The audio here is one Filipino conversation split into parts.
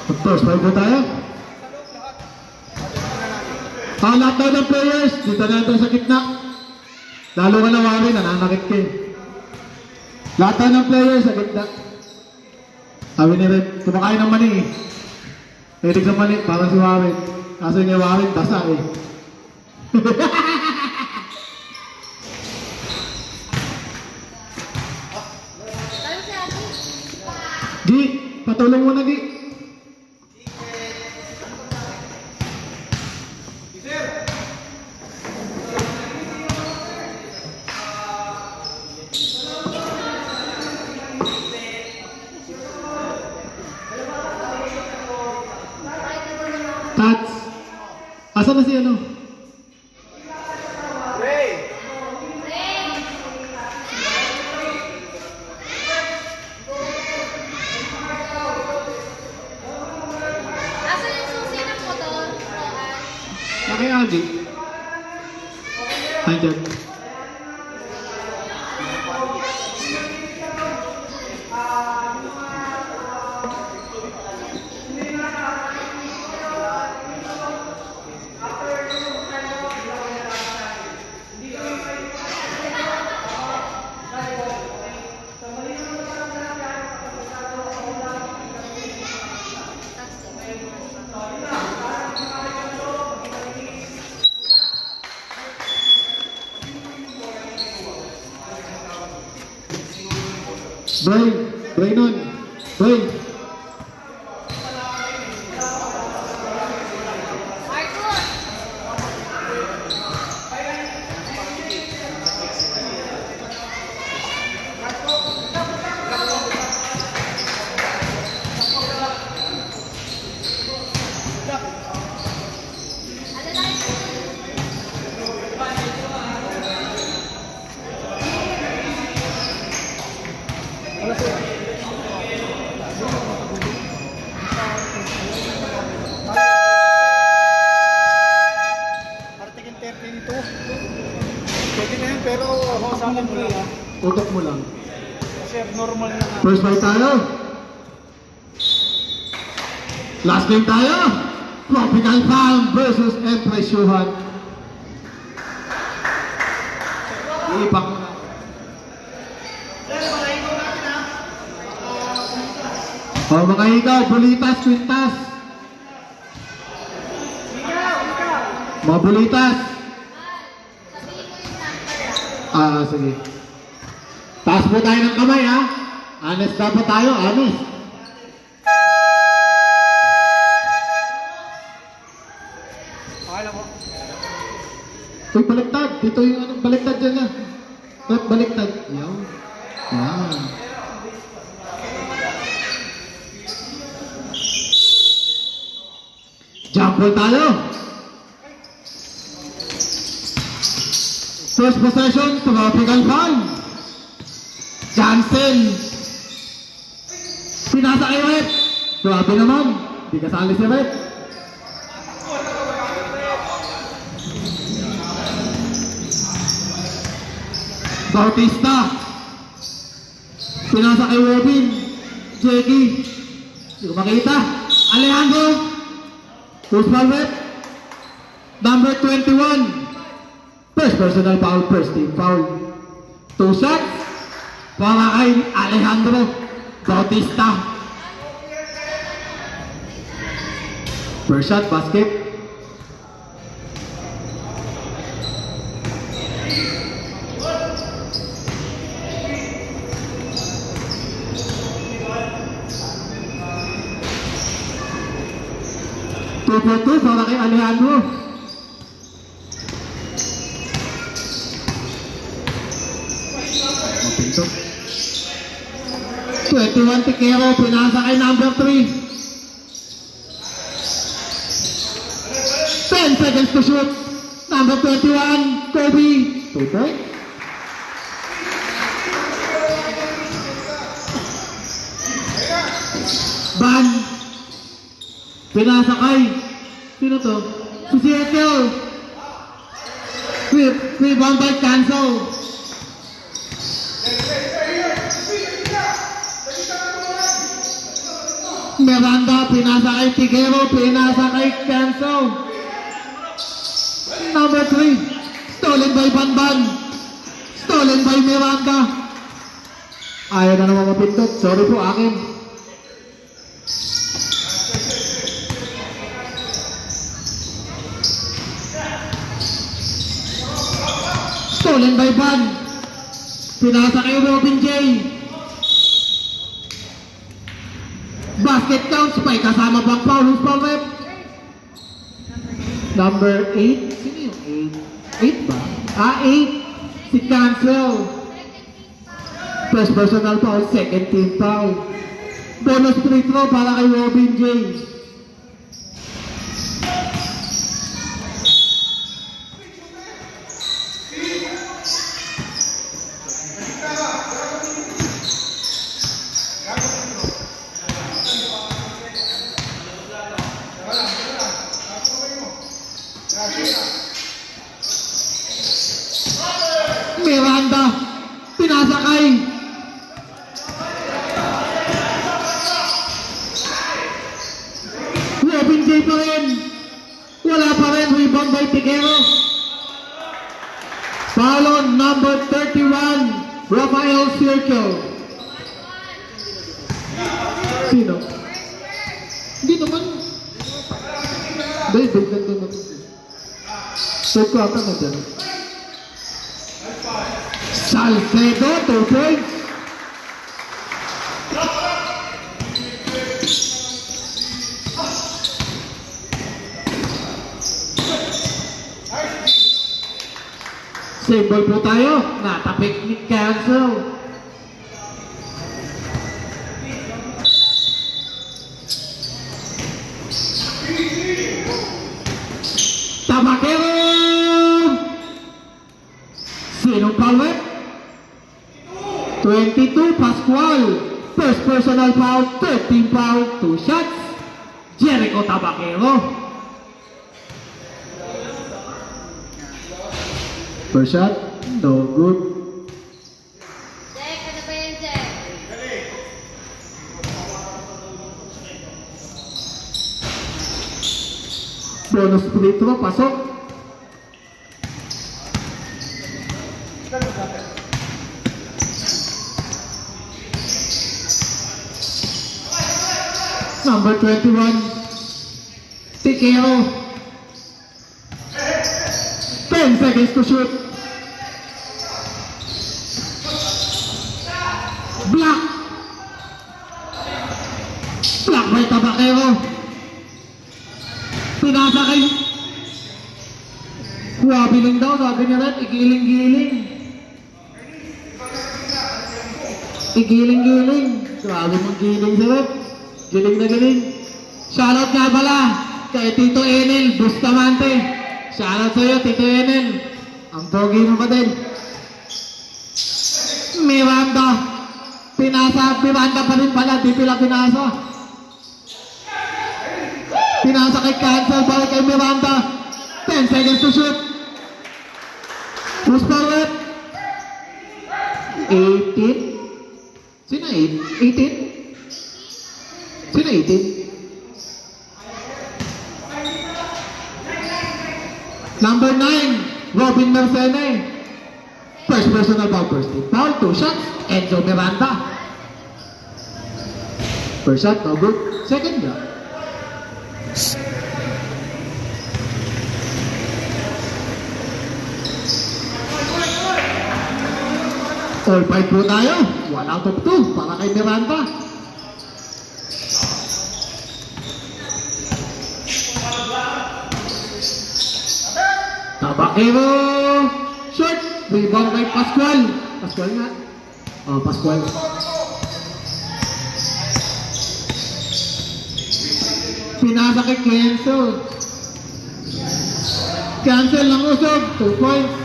First five po tayo. Lahat daw ng players, dito na ito sa gitna. Lalo ka na Wari, nananakit ka eh. Lahat daw ng players sa gitna. Sabi ni Red, kumakain ng mani eh. Hilig ng mani, parang si Wari. Kaso niya Wari, basa eh. Gi, patulong mo na Gi. Tats. Asan na si ano? Ray! Asan yung susi ng motor? Nakiagi. Andyan. Braynon. Bray. Arthur! Ano na yun? Article 13 to. Pwede na yun, pero kasama mo lang. Utok mo lang. Kasi abnormal na nga. First fight tayo. Last game tayo. Tropical Palm versus Empress Shuhan. Iipak mo na. O mga ikaw, bulitas, kwintas. Mga bulitas. Sabihin mo yung number. Sige. Taas po tayo ng kamay ha. Honest dapat tayo, honest. Akala mo? Uy, baliktad. Dito yung ano, baliktad dyan na. Ba't baliktad? Yan. Yan. Jump ball tayo. First possession, Tropical Palm. Jansen. Pinasa kay Red. Grabe naman. Di kasali si Red. Bautista. Pinasa kay Robin. Jackie. Hindi ko makita. Alejandro. Who's foul rep? Number 21. First personal foul, first team foul. 2 shots. Para kay Alejandro Bautista. First shot, basket. Two for two para kay Alejandro. Mapinto. 21 Tikero, pinasa kay number 3. 10 seconds to shoot. Number 21, Kobe. 2 points. Ban. Pinasa kay. Sino to? Si Seattle. Rebound by cancel. Miranda, pinasa kay Tigero, pinasa kay Cancel. Number 3, stolen by Banban. Stolen by Miranda. Ayaw na naman mapindot. Sorry po, akin. Stolen by Ban. Pinasa kay Robin J. Basket counts by kasama bang foul? Who's foul rep? Number 8. Sino yung 8? 8 ba? 8. Si Cancel. First personal foul, second team foul. Bonus free throw para kay Robin J. Miranda, pinasa kay Robin J pa rin. Wala pa rin, rebound by Tigero. Foul on number 31, Rafael Circle. Sino? Hindi naman. Dahil bigyan ko natin. Third quarter na dyan. Salcedo, 2 points. Same ball po tayo. Natapik ni Cancel. Tabakero! Sinong foul rep? 22, Pascual. First personal foul, 13 foul, 2 shots. Jericho Tabakero. First shot, no good. Jack, ano ba yan, Jack? Bonus free throw, pasok. Number 21, Tigero. 10 seconds to shoot. Block. Block by Tabakero. Pinasa kay Huwabiling daw, sabi niya rin, igiling-giling. Igiling-giling. Grabe mong giling sa rep. Giling na giling. Shoutout nga pala kay Tito Enel Bustamante. Shoutout sa'yo, Tito Enel. Ang pogi mo pa din. Miranda. Pinasa, Miranda pa rin pala, di pila pinasa. Pinasa kay Cancel, balik kay Miranda. 10 seconds to shoot. Who's foul rep? 18? Sino 18? Sino 18? Number 9, Robin Mercene. First personal foul, first team foul, 2 shots. Enzo Miranda. First shot, no good. Second shot. All fight po tayo. 1 out of 2 para kay Miranda. Tabakero. Short. Rebound by Pascual. Pascual nga. Oh, Pascual. Pinasa kay Cancel. Cancel ng usog. 2 points.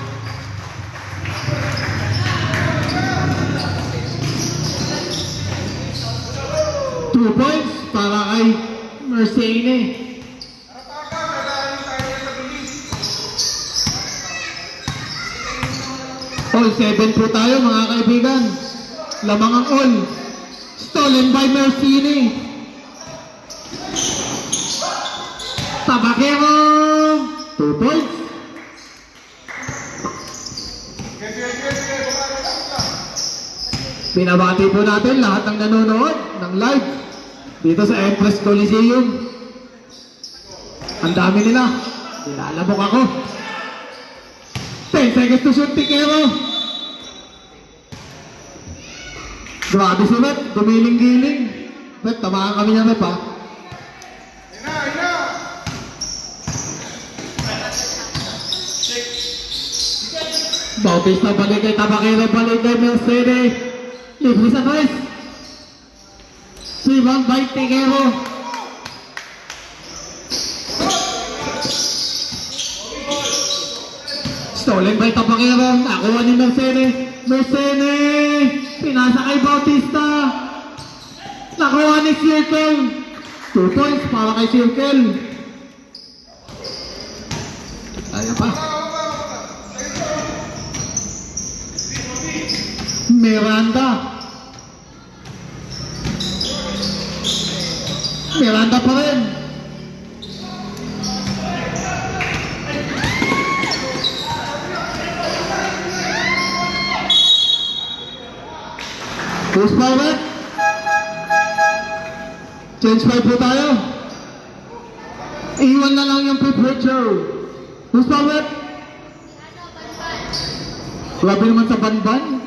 Points para kay Mercene. All 7 po tayo mga kaibigan. Lamang ang all. Stolen by Mercene. Tabakero! 2 points. Binabati po natin lahat ng nanonood ng live dito sa Empress Coliseum. Ang dami nila. Nilalabok ako. 10 seconds to shoot, Tikero. Grabe si Rep, gumiling-giling. Rep, tamaan kami niya, Rep, ha? Bautista balik kay Tabakero, balik kay Mercedes. Libre sa tres. Rebound by Tikero. Stolen by Tabakero. Nakuha ni Mercedes. Mercedes! Pinasa kay Bautista. Nakuha ni Circle. 2 points para kay Circle. Ayan pa. Miranda. Miranda pa rin. Who's forward? Change five po tayo. Iwan na lang yung premature. Who's forward? Grabe naman sa banban.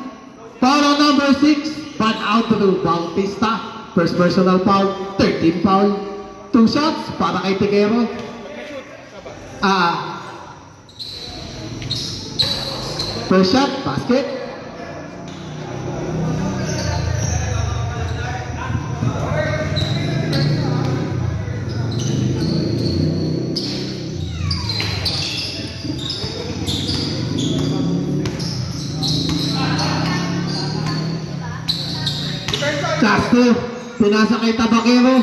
Foul on number 6. Ban out to Bautista. First personal foul. 13 foul. 2 shots para kay Tikero. First shot, basket. Castro, pinasa kay Tabakero.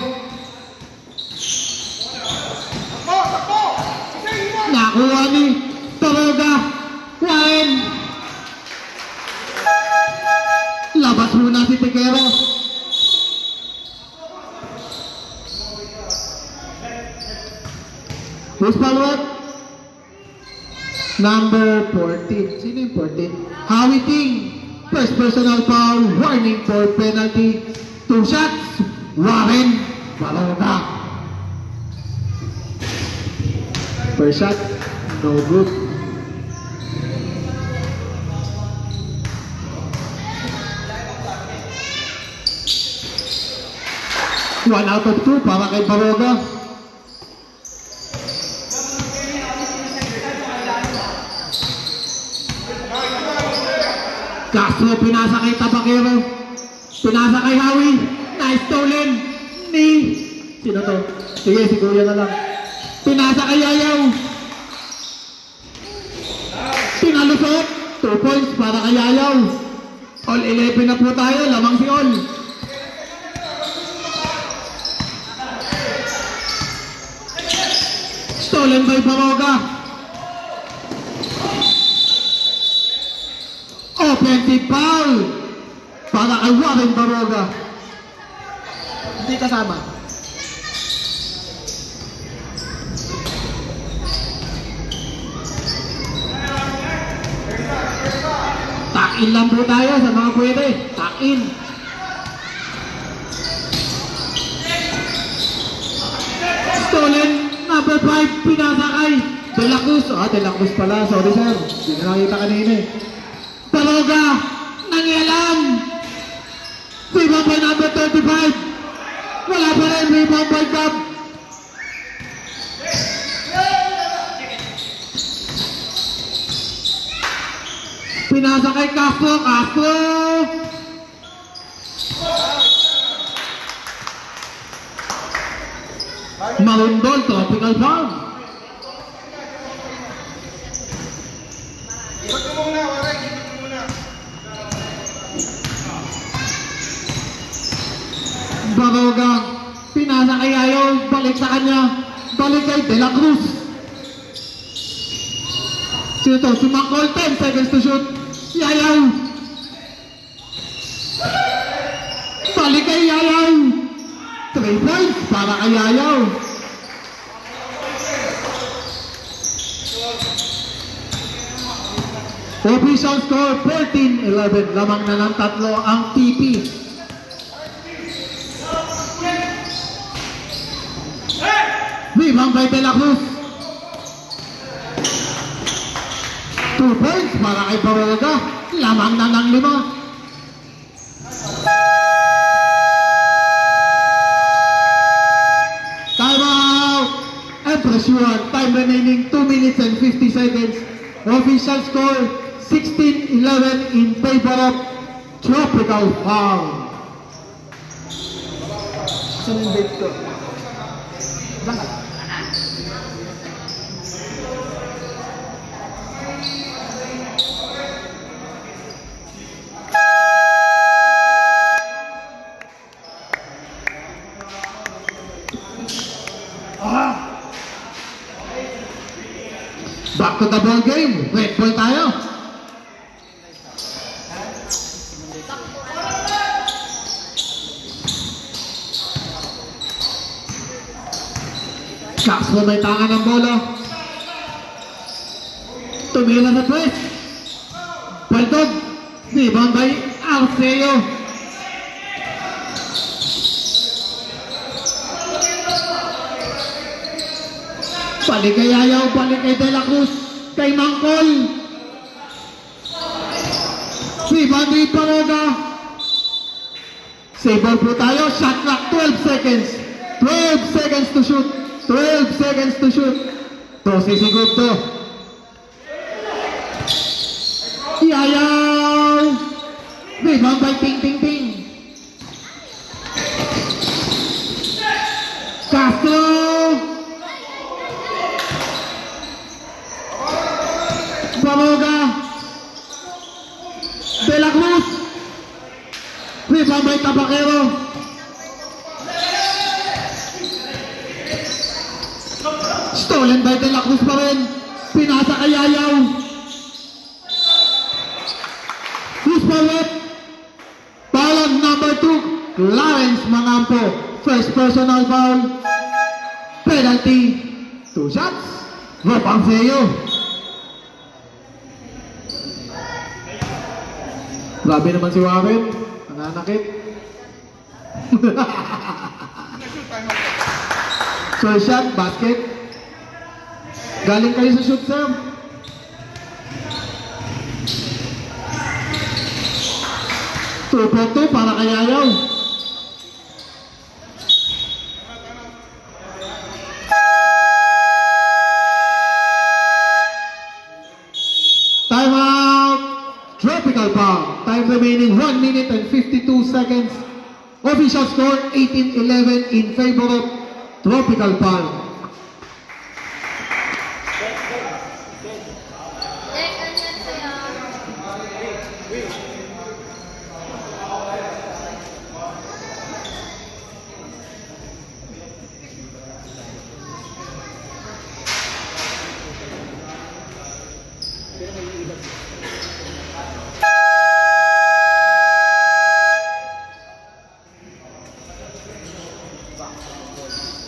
Nakuha ni Taroga. Warren. Labas muna si Tikero. Who's forward? Number 14. Sino yung 14? Howie Ting. First personal foul, warning for penalty. 2 shots, Warren Baroga. First shot, no good. One out of 2 para kay Baroga. Castro pinasa kay Tabakero. Pinasa kay Howie. Nice stolen. Ni. Sino to? Sige, si Kuya na lang. Pinasa kay Yayaw. Pinalusot. 2 points para kay Yayaw. All 11 na po tayo. Lamang si All. Stolen by Baroga. Offensive foul para kay Warren Baroga. Hindi kasama. Takin lang po tayo sa mga pwede. Takin. Stolen, number 5, pinasa kay De La Cruz. De La Cruz pala. Sorry sir. Hindi na nakita kanina eh. Baroga, nangialam. Rebound by number 35. Wala pa rin, rebound by Gab. Pinasa kay Castro. Castro. Marundol, tropical foul. Ikot mo muna, Warren. Ikot mo muna. Baroga, pinasa kay Ayaw, balik sa kanya, balik kay De La Cruz. Sino to? Si Macol, 10 seconds to shoot. Yayaw. Balik kay Yayaw. 3 points para kay Yayaw. Official score 14-11. Lamang na ng tatlo ang TP. Rebound by De La Cruz. 2 points para kay Baroga. Lamang na ng 5. Time out! Empress Yuan, time remaining 2 minutes and 50 seconds. Official score 16-11 in favor of Tropical Foul. Saan yung date ko? Back to the ball game. Red ball tayo. Castro may tangan ng bola. Tumila sa twist. Baldog. Rebound by Arceo. Balik kay Ayaw, balik kay De La Cruz, kay Mangkol. Rebound by Baroga. Save ball po tayo. Shot clock 12 seconds. 12 seconds to shoot. 12 seconds to shoot. To sisigot to. Ayaw. Rebound by Ting Ting Ting. Castro. Baroga. De La Cruz. Rebound by Tabaquero. Stolen by De La Cruz pa rin. Pinasa kay Ayaw. Who's forward? Foul on number 2. Clarence Mangampo. First personal foul. Penalty. 2 shots. Ropanseo. Grabe naman si Warren. Nananakit. First shot, basket. Galing kayo sa shoot, sir. Two for two para kay Ayaw. Time out. Tropical foul. Time remaining 1 minute and 52 seconds. Official score 18-11 in favor of Tropical foul. Jack,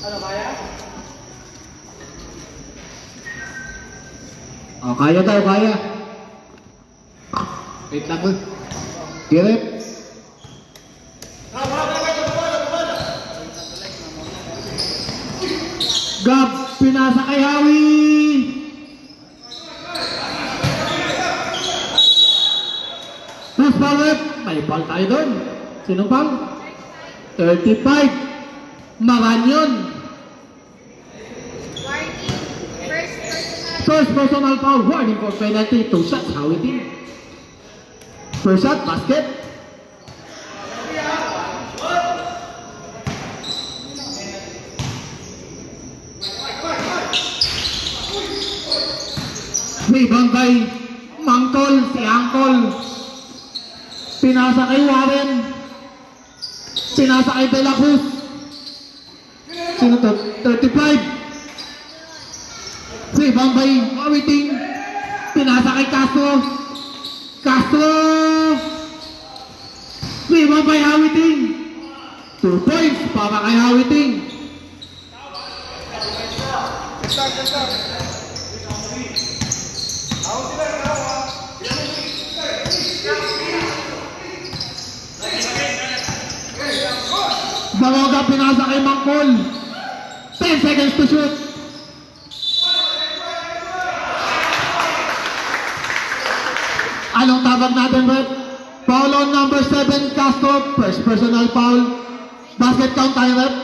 ano yan sa'yo? Oh, kaya daw, kaya. Wait lang mo. Kirip. Gab, pinasa kay Hawi. Who's foul rep? May foul tayo doon. Sinong foul? 35. Maranyon. Warning. First personal. First personal foul, warning for penalty, 2 shots, Hawi team. First shot, basket. Rebound by Mangkol, si Angkol. Pinasa kay Warren. Pinasa kay De La Cruz. Sino to? 35. Rebound by Hawiting. Pinasa kay Castro. Castro. Rebound by Hawiting. 2 points para kay Hawiting. Start. Out sila, Baroga, pinasa kay Mangkol. 10 seconds to shoot. Anong tawag natin, Rep? Foul on number 7, Castro. First personal foul. Basket count tayo, Rep.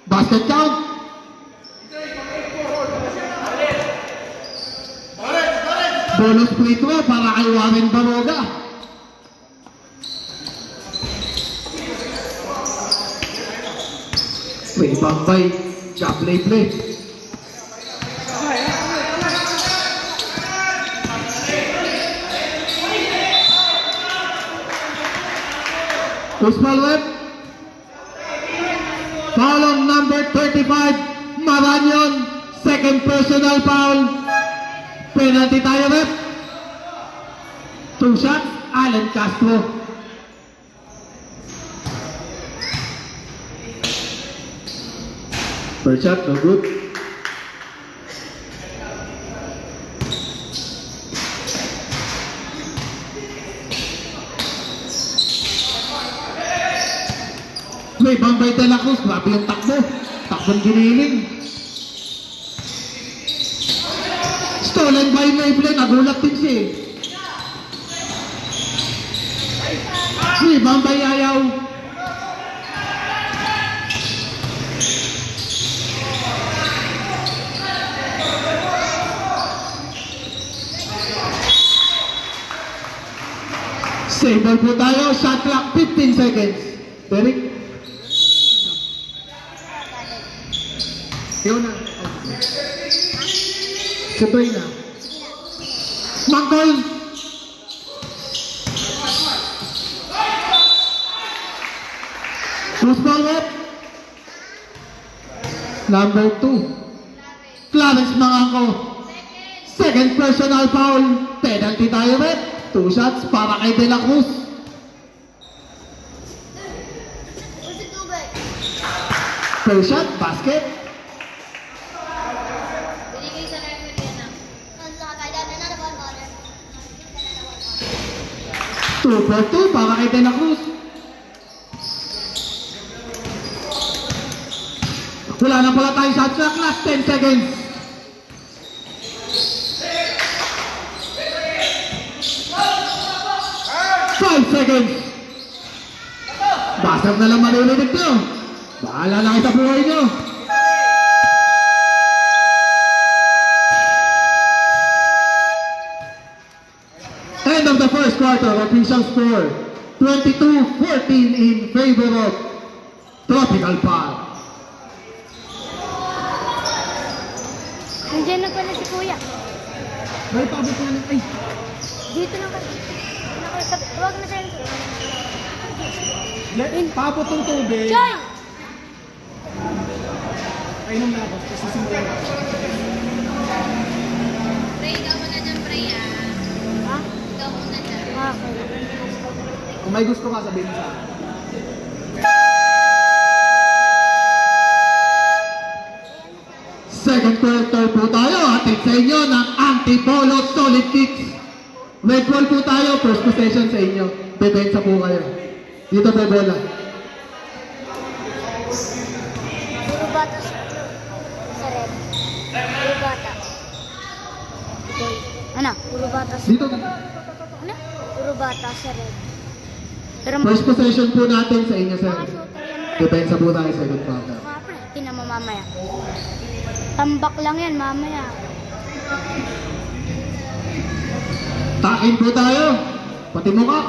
Basket count. Bonus free throw para kay Warren Baroga. Rebound by Jablay Play. Usmal Rep. Foul on number 35, Maranyon. Second personal foul. Penalty tayo, Rep. 2 shots, Alan Castro. First shot, no good. Rebound by De La Cruz. Grabe yung takbo. Takbong giniling. Stolen by Maybelline. Nagulat din siya eh. Rebound by Yayaw. Save ball po tayo. Shot clock 15 seconds. Derek. Ikaw na. Sabay na. Mangkol. Cross ball Rep. Number 2. Clarence Mangangko. Second personal foul. Penalty tayo, Rep. 2 shots para kay De La Cruz. First shot, basket. Binigay sa referee yan ah. 2 for 2 para kay De La Cruz. Wala na pala tayong shot clock. Last 10 seconds. 5 seconds. Basag na lang malilinig nyo. Bahala na kayo sa buhay nyo. End of the first quarter. Official score 22-14 in favor of Tropical Park. Nandiyan na pala si Kuya. May pabot na lang. Ay, Dito lang pala. Huwag na sensor. Papot ng tubig. Chang! Painom na ako. Kasi simulan na. Pray ka muna dyan, pray ah. Ha? Ikaw muna dyan. Kung may gusto ka, sabihin mo sa akin. second quarter po tayo. Hatid sa inyo ng Antipolo Solid Kicks. Red ball po tayo. First possession sa inyo. Depensa po kayo. Dito po bola. Puro bata sa red. Puro bata. Ano? Puro bata sa Dito. Ano? Puro bata sa red. Pero First possession po natin sa inyo, sir. mga shooter yan, pre. Depensa po tayo second quarter. Mga pre, tingnan mo mamaya. Tambak lang yan mamaya. Takin po tayo. Pati mukha.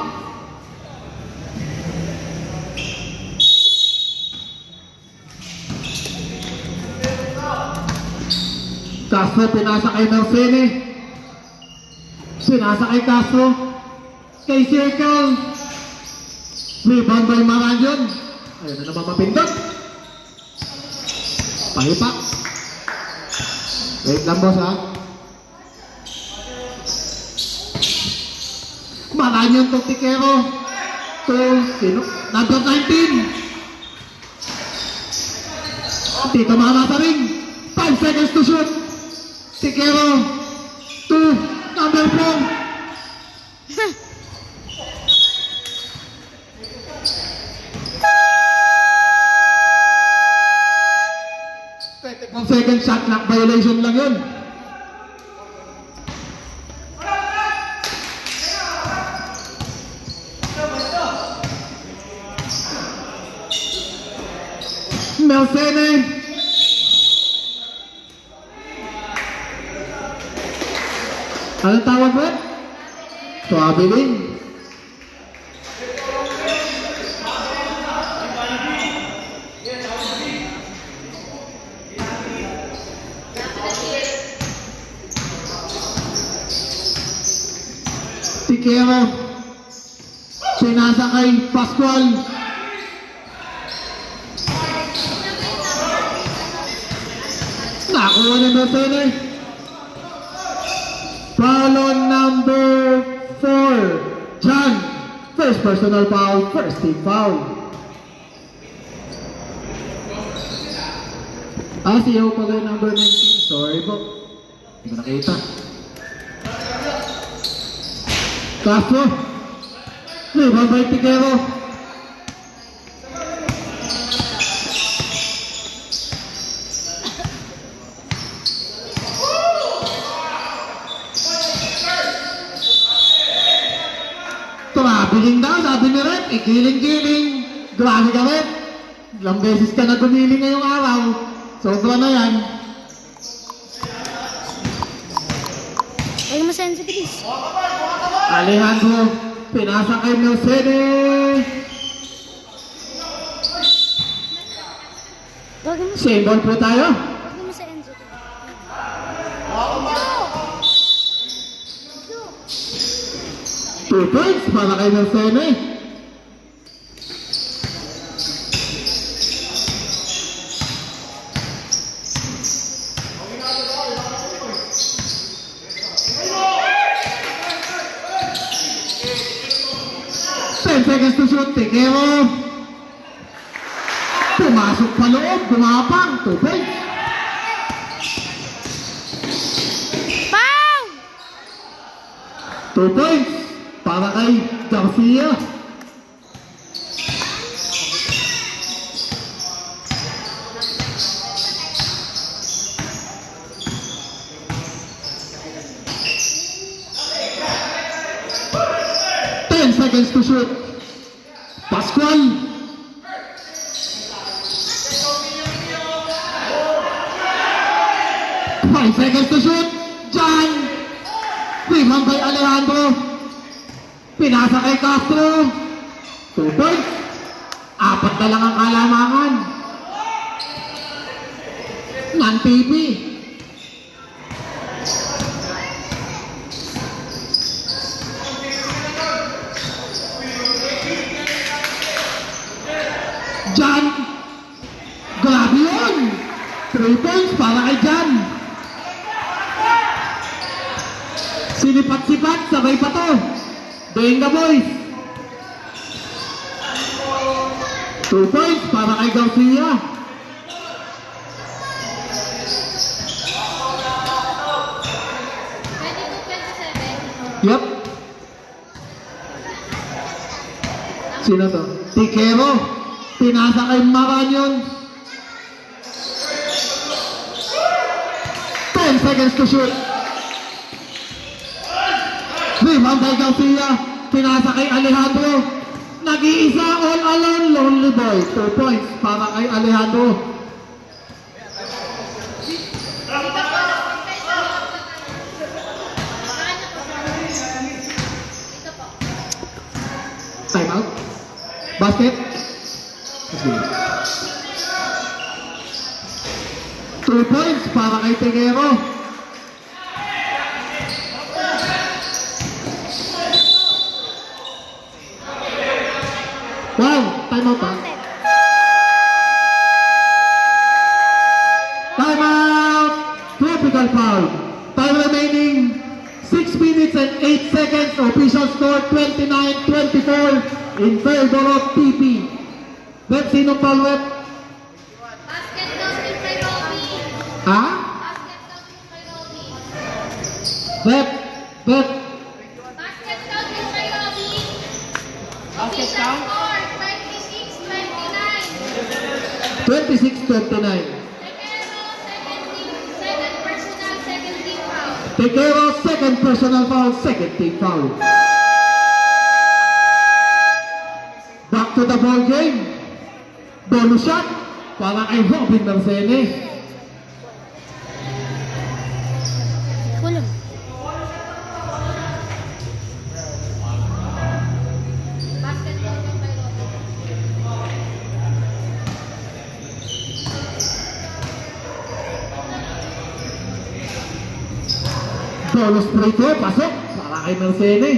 Castro pinasa kay Mercene. Pinasa kay Castro. Kay Circle. Rebound by Maranyon. Ayun na naman mapindot. Pahipak. Wait lang boss ha. Maranyon to Tikero. To sino? Number 19. Tito Mama sa ring. 5 seconds to shoot. Tikero. 2. Number 4. 24 second shot clock violation lang yun. Melsene. Anong tawag mo? Traveling. Tikero. Sinasakay Pascual. Nakuha ni Melsene. Foul on number 4. John. First personal foul. First team foul. Siyaw pala yung number 19. Sorry po. Hindi ko nakita. Castro. Rebound by Tikero. Traveling daw, sabi ni Rep, ikiling-kiling. Grabe ka, Rep. Ilang beses ka na gumiling ngayong araw. Sobra na yan. Huwag mo sense, please. Alejandro, pinasa kay Mercedes. Huwag mo Same ball po tayo. Huwag mo sa Enzo. 2 points para kay Mercedes. Seconds to shoot, Tikero. Pumasok pa loob, gumapang, 2 points. Foul! 2 points para kay Garcia. Seconds to shoot. Pascual. Five seconds to shoot. John. Rebound by Alejandro. Pinasa kay Castro. 2 points. 4 na lang ang kalamangan ng TV. John. Grabe yun. 3 points para kay John. Sinipat-sipat, sabay pa to. Benga boys. 2 points para kay Garcia. Yep. Sino to? Tikero. Pinasa kay Maranyon. 10 seconds to shoot. Rebound by Garcia. Pinasa kay Alejandro. Nag-iisa all alone, lonely boy. 2 points para kay Alejandro. Time out. Basket. Let's go. 2 points para kay Tikero. Wow, time out ba? Time out! Tropical foul. Time remaining 6 minutes and 8 seconds. Official score 29-24 in favor of TP. Rep, sino foul, Rep? Basket daw si Roby. Ha? Basket daw si Roby. Rep, Rep. Basket daw si Roby. Basket count? Score 26-29. 26-29. Tekero, Tequero, second personal foul, second team foul. Back to the ball game. Bonus shot para kay Robin Marcene. Kulang. Bonus play ko, pasok para kay Marcene.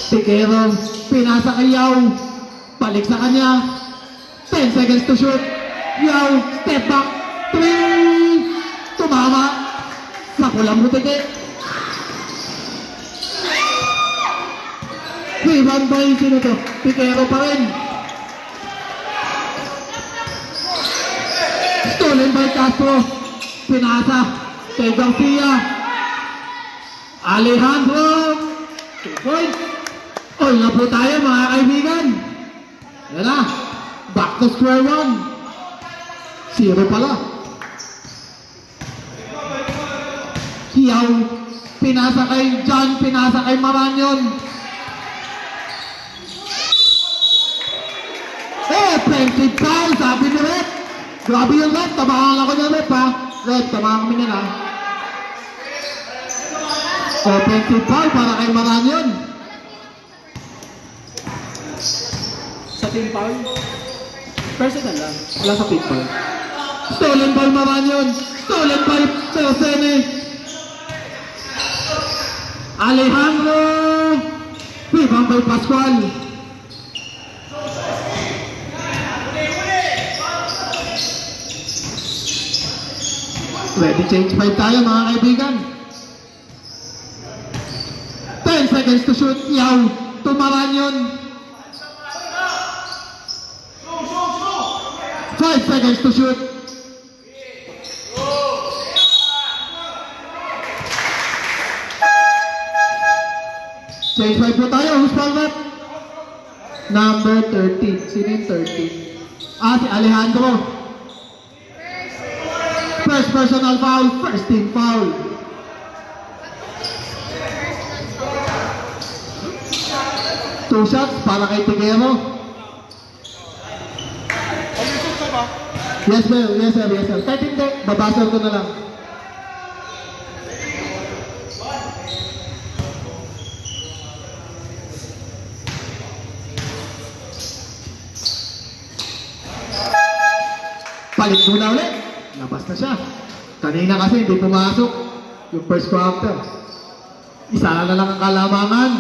Tequero, pinasa kay Yao. Balik sa kanya. 10 seconds to shoot. Yao, step back. 3. Tumama. Sa kulang mo, Teke. Rebound by sino to? Tequero pa rin. Stolen by Castro. Pinasa kay Garcia. Alejandro. 2 points. All na po tayo mga kaibigan. Yan na. Back to square one. 0 pala. Hiyaw. Pinasa kay John. Pinasa kay Maranyon. Offensive foul. Sabi ni Rep. Grabe yung Rep. Tabakan ako niya Rep ha. Rep, tabakan kami niya ha. Offensive foul para kay Maranyon. Sa team foul? Personal lang. Wala sa people. Stolen by Maranyon. Stolen by Marcene. Alejandro. Rebound by Pascual. Ready change 5 tayo mga kaibigan. 10 seconds to shoot. Yaw. To Maranyon. 5 seconds to shoot. Change 5 po tayo. Who's foul rep? Number 30. Sino yung 30? Si Alejandro. First personal foul. First team foul. Two shots para kay Tequero. Pag-isip ka ba? Yes, sir. Yes, sir. Yes, sir. Kahit hindi, babasal ko na lang. Palit muna ulit. Labas na siya. Kanina kasi hindi pumasok yung first quarter. Isa na lang ang kalamangan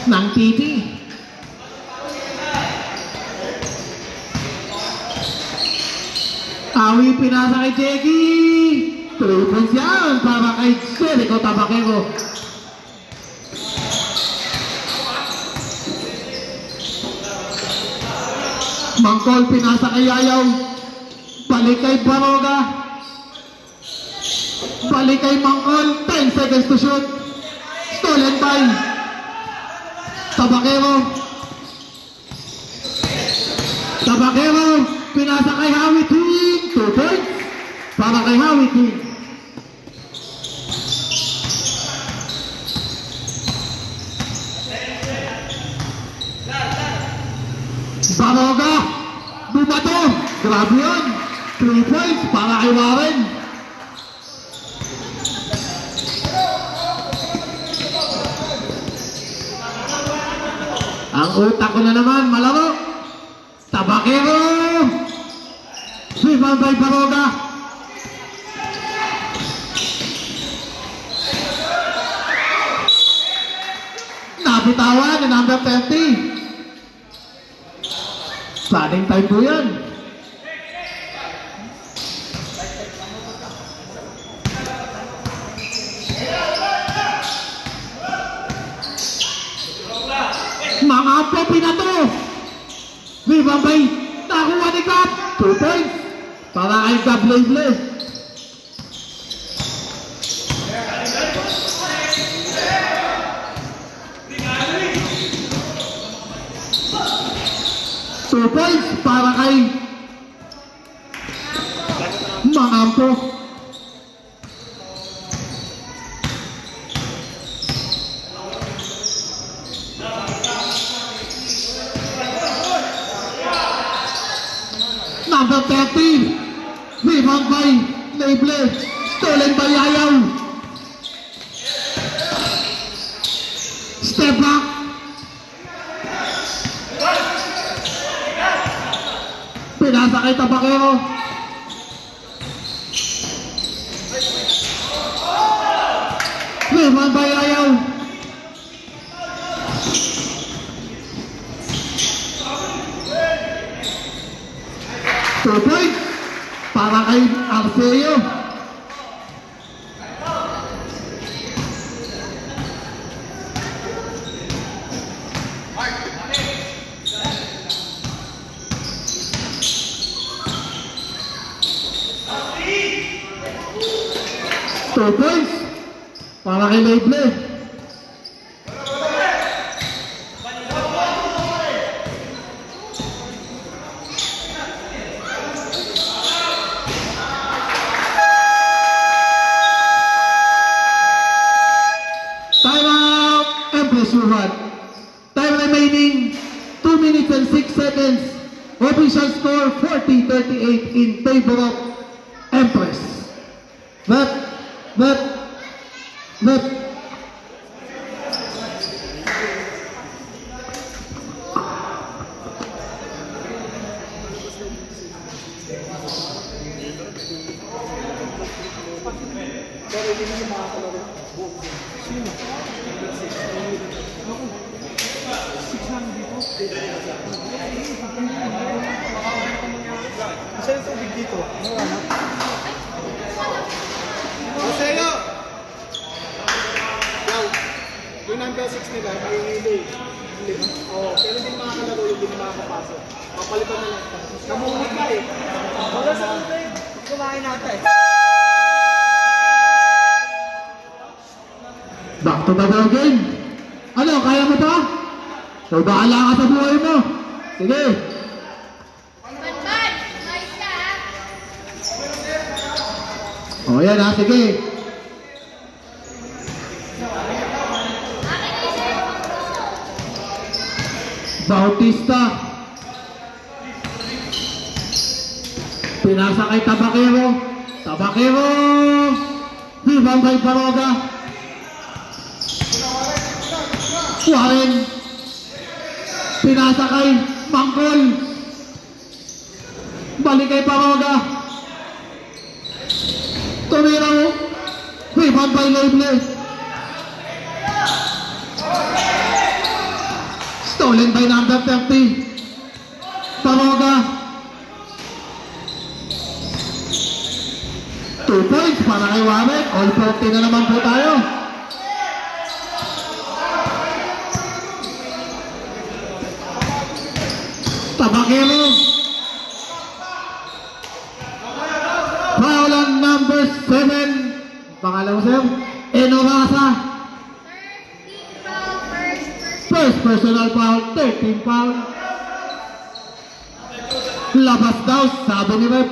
ng TT. Awi pinasa kay Jeggy. 3 points yan para kay Jericho Tabaquero. Mangkol pinasa kay Yayaw. Balik kay Baroga. Balik kay Mangkol. 10 seconds to shoot. Stolen by Tabaquero. Tabaquero. Pinasa kay Howie Twin. 2 points para kay Howie Twin. Baroga. Bumato. Grabe yun. 3 points para kay Warren. Ang utak ko na naman, malaro. Tabaquero. Rebound by Baroga. Nabitawan ng number 30. Starting time po yan. Mga po pinato. Rebound by nakuha ni Gab. 2 points para kay Gab Leslie. 2 points para kay Maampo. Number 30, rebound by Leible, stolen by Ayaw. Step back. Pinasa kay Tabakero. Rebound by Ayaw. Two points para kay Arceo. Two points para kay Leible. Timeout, Empress Wuhan. Time remaining 2 minutes and 6 seconds. Official score 40-38 in favor of Empress. But Kasi yung tubig dito. Marcelo! Yaw, yung number 6 nila, may relay. Oo, pero hindi makakalaro yung hindi makakapasok. Papalitan na lang. Namuhuli ka eh. Wala sa country. Kumain natin. back to the ball game. Ano, kaya mo pa? So, bahala ka sa buhay mo. Sige. O, yan ha, sige. Bautista. Pinasa kay Tabakero. Tabakero. Rebound kay Baroga. Warren. Pinasa kay Mangkol. Balik kay Baroga. Tumira mo. Rebound by Leible. Stolen by number 30. Baroga. 2 points para kay Warren. All 40 na naman po tayo. Tabakero. Foul on number 7. Pangalan mo, sir? Enorasa. First personal foul, 13 foul. Labas daw, sabi ni Rep.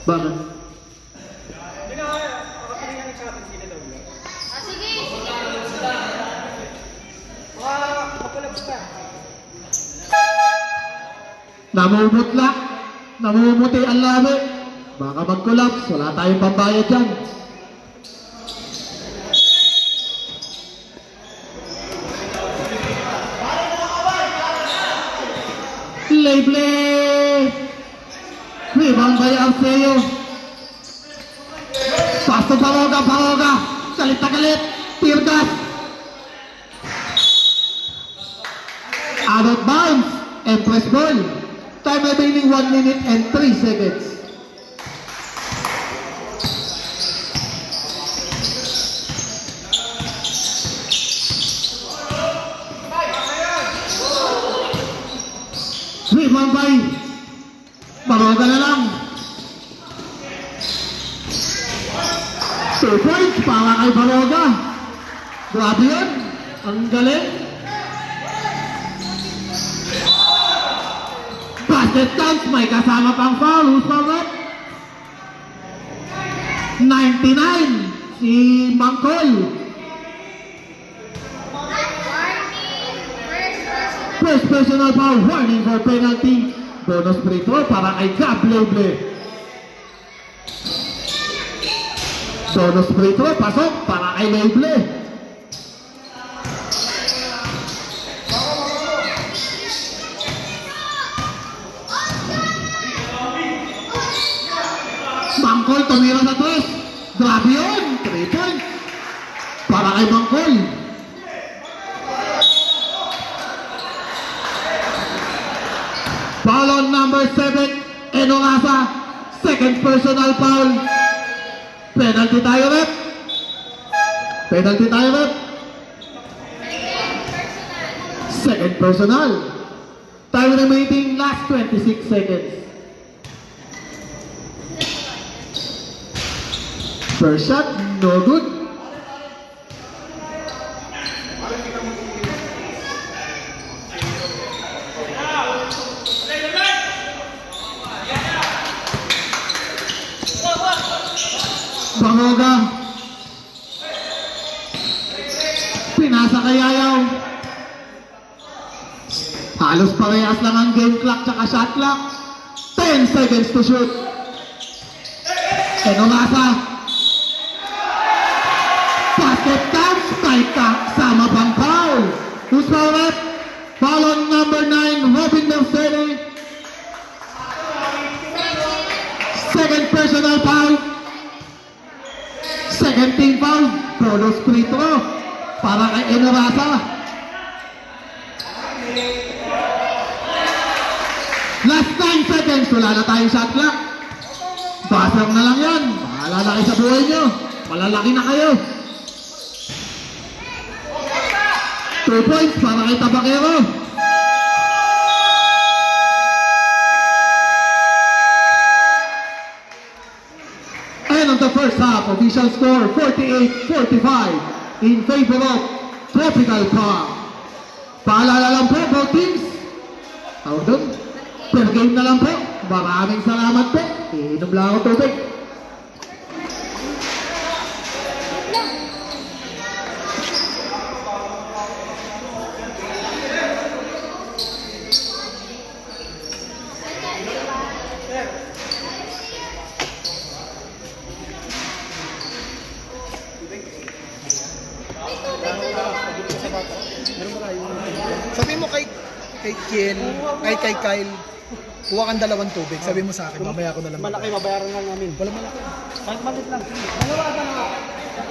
Bakit? Hindi na kaya. Makapalingan sa atin sila daw. Mapalabas ka. Namumutla. Namumuti ang labi. Baka mag-collapse. Wala tayong pambayad dyan. Leible. Rebound by Arceo. Pass to Baroga. Galit na galit. Tear gas. Out of bounds. Empress ball. Time remaining 1 minute and 3 seconds. Rebound by Baroga na lang. 2 points para kay Baroga. Grabe yun. Ang galing. Basket counts, may kasama pang foul. Who's foul up? 99. Si Mangkol. First personal foul. Warning for penalty. Bonus free throw para kay Gab Leble. Bonus free throw. Pasok para kay Leble. Mangkol tumira sa tres. Grabe yun. 3 points. Para kay Mangkol. Foul on number 7. Enorasa. Second personal foul. Penalty tayo, rep. Penalty tayo, rep. Second personal. Time remaining last 26 seconds. First shot, no good. Baroga. Pinasa kay Ayaw. Halos parehas lang ang game clock tsaka shot clock. 10 seconds to shoot. Enorasa. Basket counts, tight sama pang foul. Who's foul rep? Foul on number 9, Robin Mercedes. Second personal foul. Second team foul. Bonus free throw para kay Enorasa. Last 9 seconds. Wala na tayong shot clock. Buzzer na lang yan. Bahala na kayo sa buhay nyo. Malalaki na kayo. 2 points para kay Tabakero. And on the first half, official score 48-45 in favor of Tropical Park. Paalala lang po, both teams. Tawag doon. Per game na lang po. Maraming salamat po. Iinom lang ako tubig. Sabi mo kay Kiel, kay Kyle, kuha kang 2 tubig. Sabi mo sa akin, mamaya ko na lang. Malaki, mabayaran lang namin. Wala malaki. Kahit malit lang. Dalawa ka na.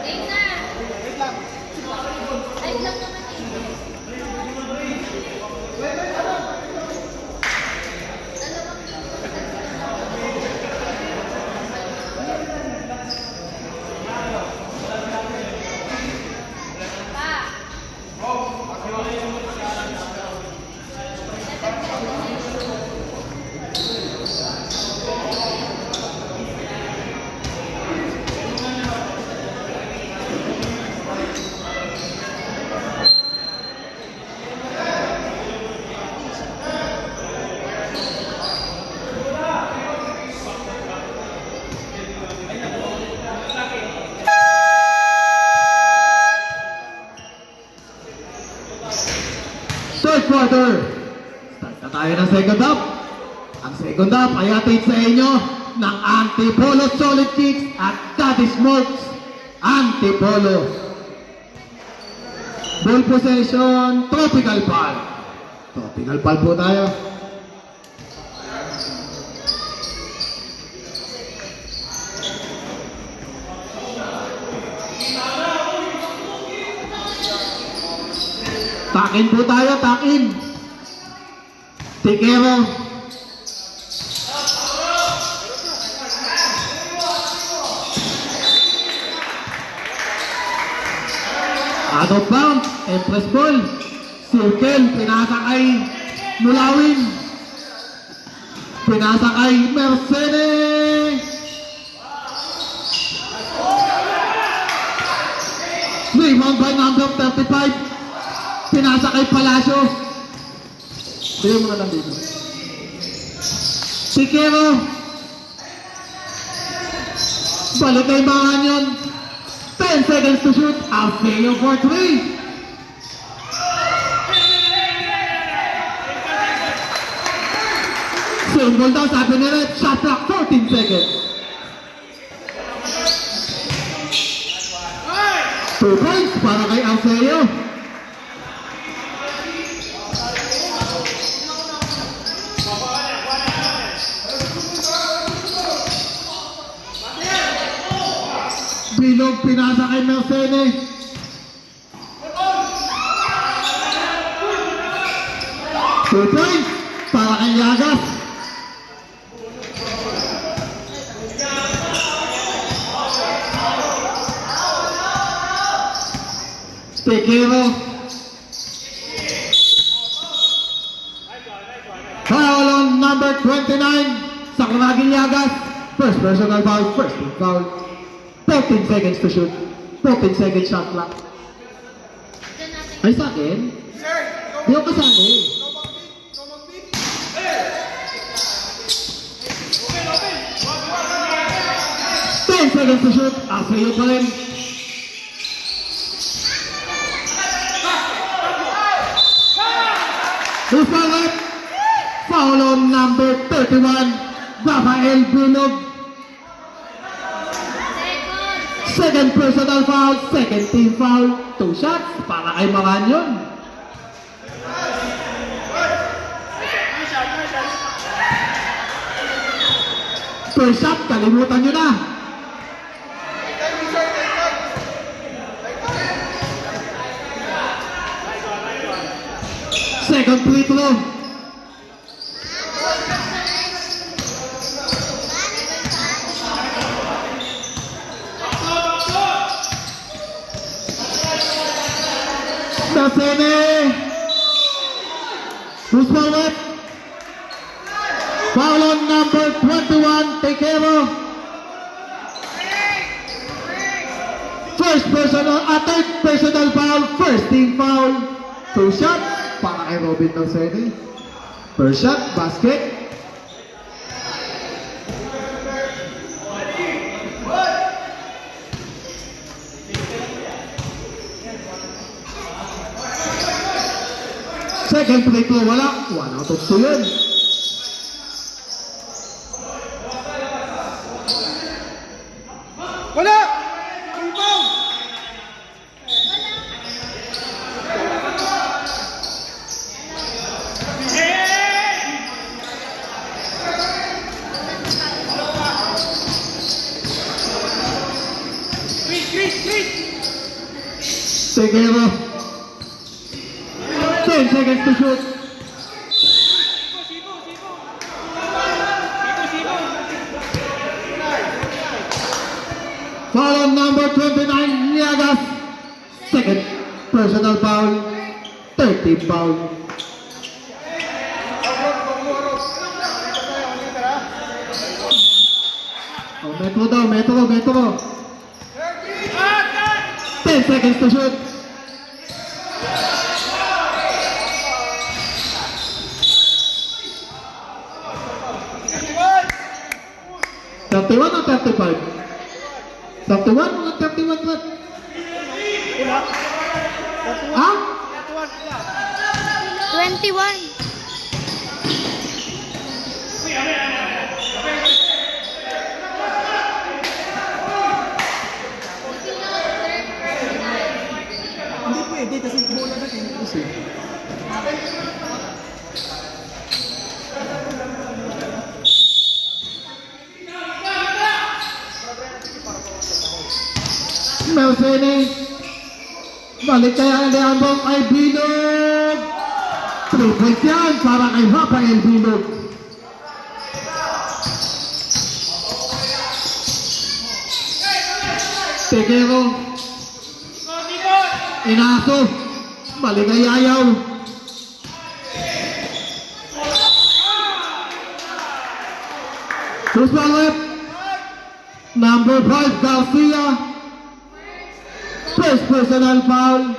Wait lang. Ay, lang naman eh. Third quarter. Start na tayo ng second half. Ang second half ay atid sa inyo ng Antipolo Solid Kicks at Daddy Smokes Antipolo. Ball possession, Tropical Pal. Tropical Pal po tayo. Takin po tayo, takin. Tikero. Out of bounds, Empress ball. Circle, pinasa kay Mulawin. Pinasa kay Mercedes. Rebound by number 35. Pinasa kay Palacio. Bigyan mo na lang dito. Sikero. Balik kay Manganyon. 10 seconds to shoot. Alfeo for 3. Symbol daw sabi ni Red. Shot clock 14 seconds. 2 points para kay Alfeo. Bilog pinasa kay Mercedes. 2 points para kay Yagas. Tequero. Foul on number 29. Sakuragi Yagas. First personal foul, first team foul. 14 seconds to shoot. 14 seconds shot clock. Ay, sa akin? Di ako kasali. Ten seconds to shoot. Asayo pa rin. Who's foul? Foul on number 31. Rafael Bilog. Second personal foul, second team foul, 2 shots para kay Manganyon. First shot, kalimutan nyo na. Second free throw. Nasene. Who's forward? Foul on number 21, Tequero. Third personal foul, first team foul. 2 shots para kay Robin Nasene. First shot, basket. Second free throw, wala. 1 out of 2 yun. Wala! Rebound! Tequero. 10 seconds to shoot. Foul on number 29, Niagas. Second personal foul, third team foul. Oh, metro. 10 seconds to shoot. $31 or 35? 31 or 31 what? Ha? 21. Hindi pwede kasi bola na kayo. Kasi. Mercedes. Balik kaya Leandro kay Bilog. 3 points yan para kay Rafael Bilog. Tequero. Inaso. Balik kay Ayaw. Who's foul? Number 5, Garcia. First personal foul.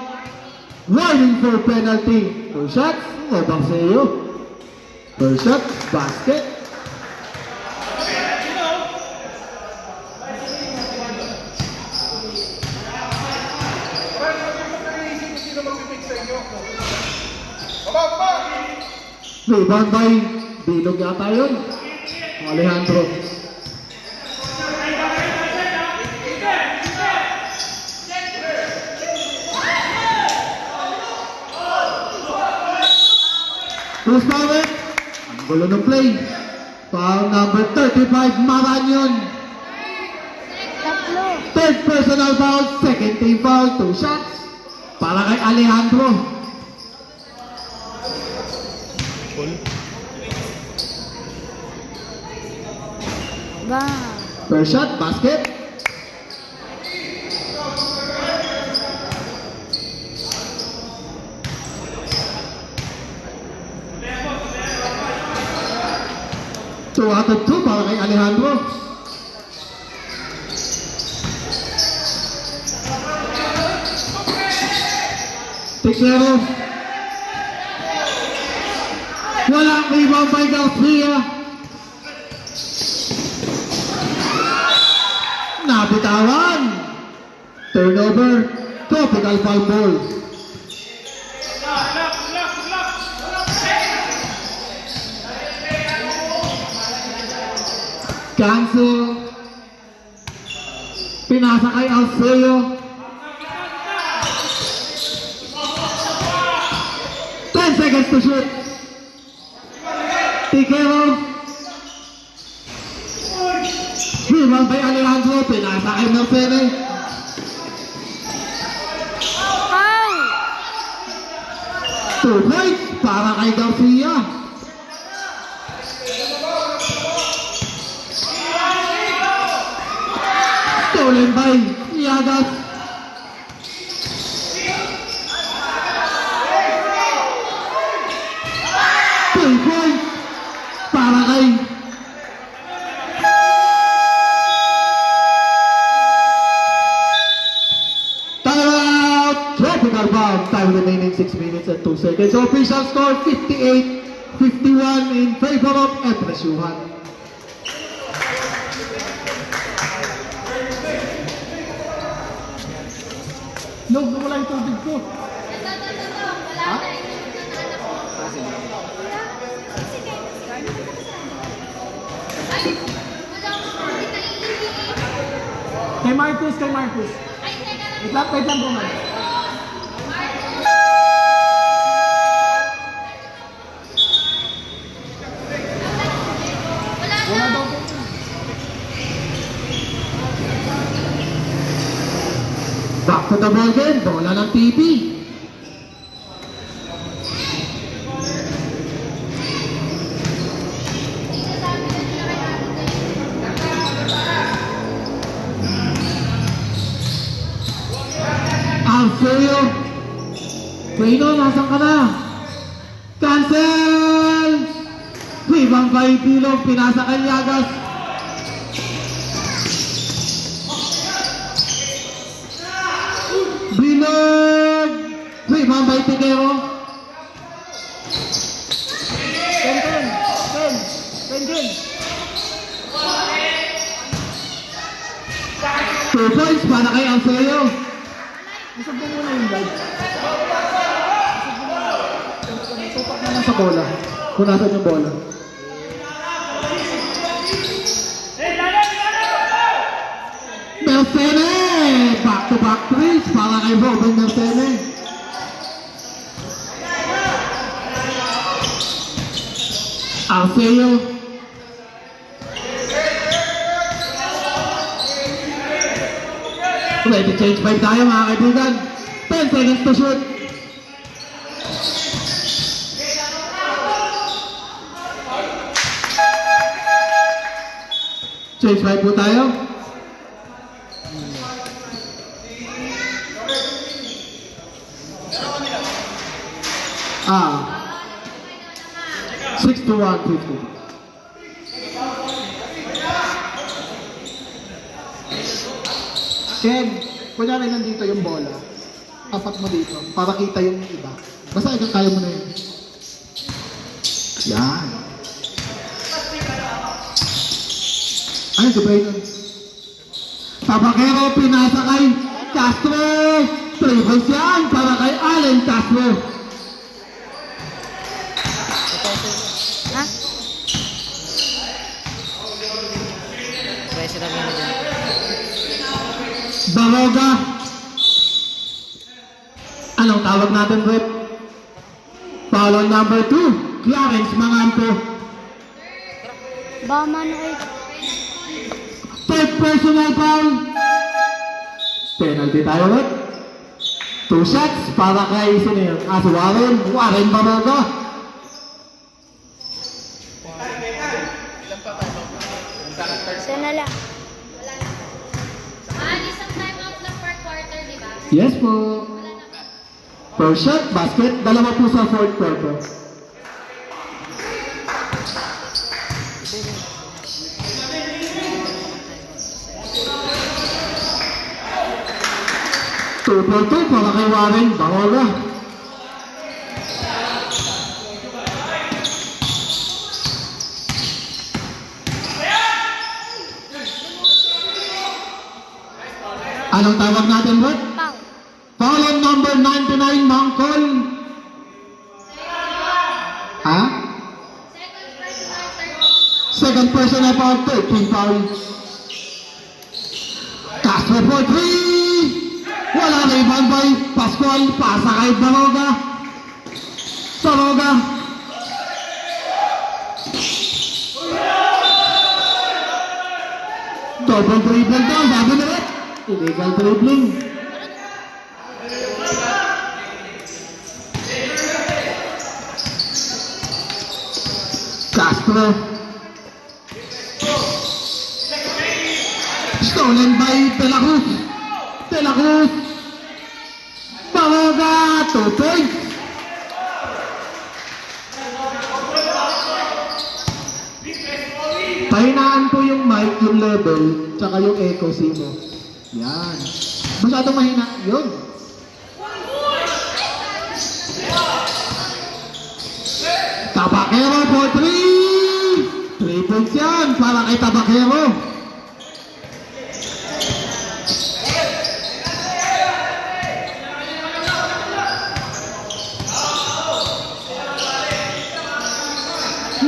Warning for penalty. First shot, Obang sa'yo. First shot, basket. Rebound by Bilog yata yun. Alejandro. Who's power? Ang gulo ng play. Foul number 35, Maranyon. Tatlo. Third personal foul, second team foul, 2 shots. Para kay Alejandro. Ba. First shot, basket. Two out of two para kay Alejandro. Tiklero. Walang rebound by Garcia. Nabitawan. Turnover. Tropical foul ball. Cancel. Pinasa kay Alceo. 10 seconds to shoot. Tiquero. Rebound by Alejandro. Pinasa kay Mercedes. Foul. 2 points para kay Garcia. Stolen by Iagas. Three points para kay timeout. Tropical foul. Time remaining 6 minutes and 2 seconds. Official score 58-51 in favor of Epresyuhan. Log, wala yung tubig ko. Kay Marcus. Wait lang bro, man. Wala daw po. Back to the ball game. Bola ng TV. Alfeo. Pino, nasan ka na? Cancel! Rebound by Bilog. Pinasa kay Iagas. Bilog! Rebound by Tiquero. 2 points para kay Alfeo. Isag mo muna yung guide. Tupak na lang sa bola. Kung nasan yung bola. Mercedes! Back-to-back threes para kay Robin Mercedes. Alfeo. Ready change 5 tayo mga kaibigan. 10 seconds to shoot. Change 5 po tayo. Ah. 6-1-50. Ken. kunyari nandito yung bola, tapat mo dito, para kita yung iba. Basta ikaw kaya mo na yun. Yan. Ay, si Brayton. Tabakero, pinasa kay Castro. Triples yan para kay Allen Castro. Ha? Pressure lang yun na dyan. Baroga. Anong tawag natin, Rep? Foul on number 2. Clarence Mangampo. Baka mano kayo. Third personal foul. Penalty tayo, Rep. 2 shots para kay sino yun? Si Warren. Warren Baroga. Isa na lang. Isang time out lang per quarter, di ba? Yes po. Per shot, basket. Dalawa po sa fourth quarter. Two for two para kay Warren Baroga. Anong tawag natin, Bert? Pang. Foul on number 99, Mangkol. Ha? Second personal foul, 13 foul. Castro for 3. Wala na ibang by Pascual. Pasa kay Baroga. Baroga. Double dribble daw, sabi na rin. Illegal dribbling. Castro. Stolen by De La Cruz. De La Cruz. Baroga. 2 points. Pahinaan po yung mic, yung level, tsaka yung echo simo. Yan. Masyadong mahina. Yun. Tabakero for 3. 3 points yan para kay Tabakero.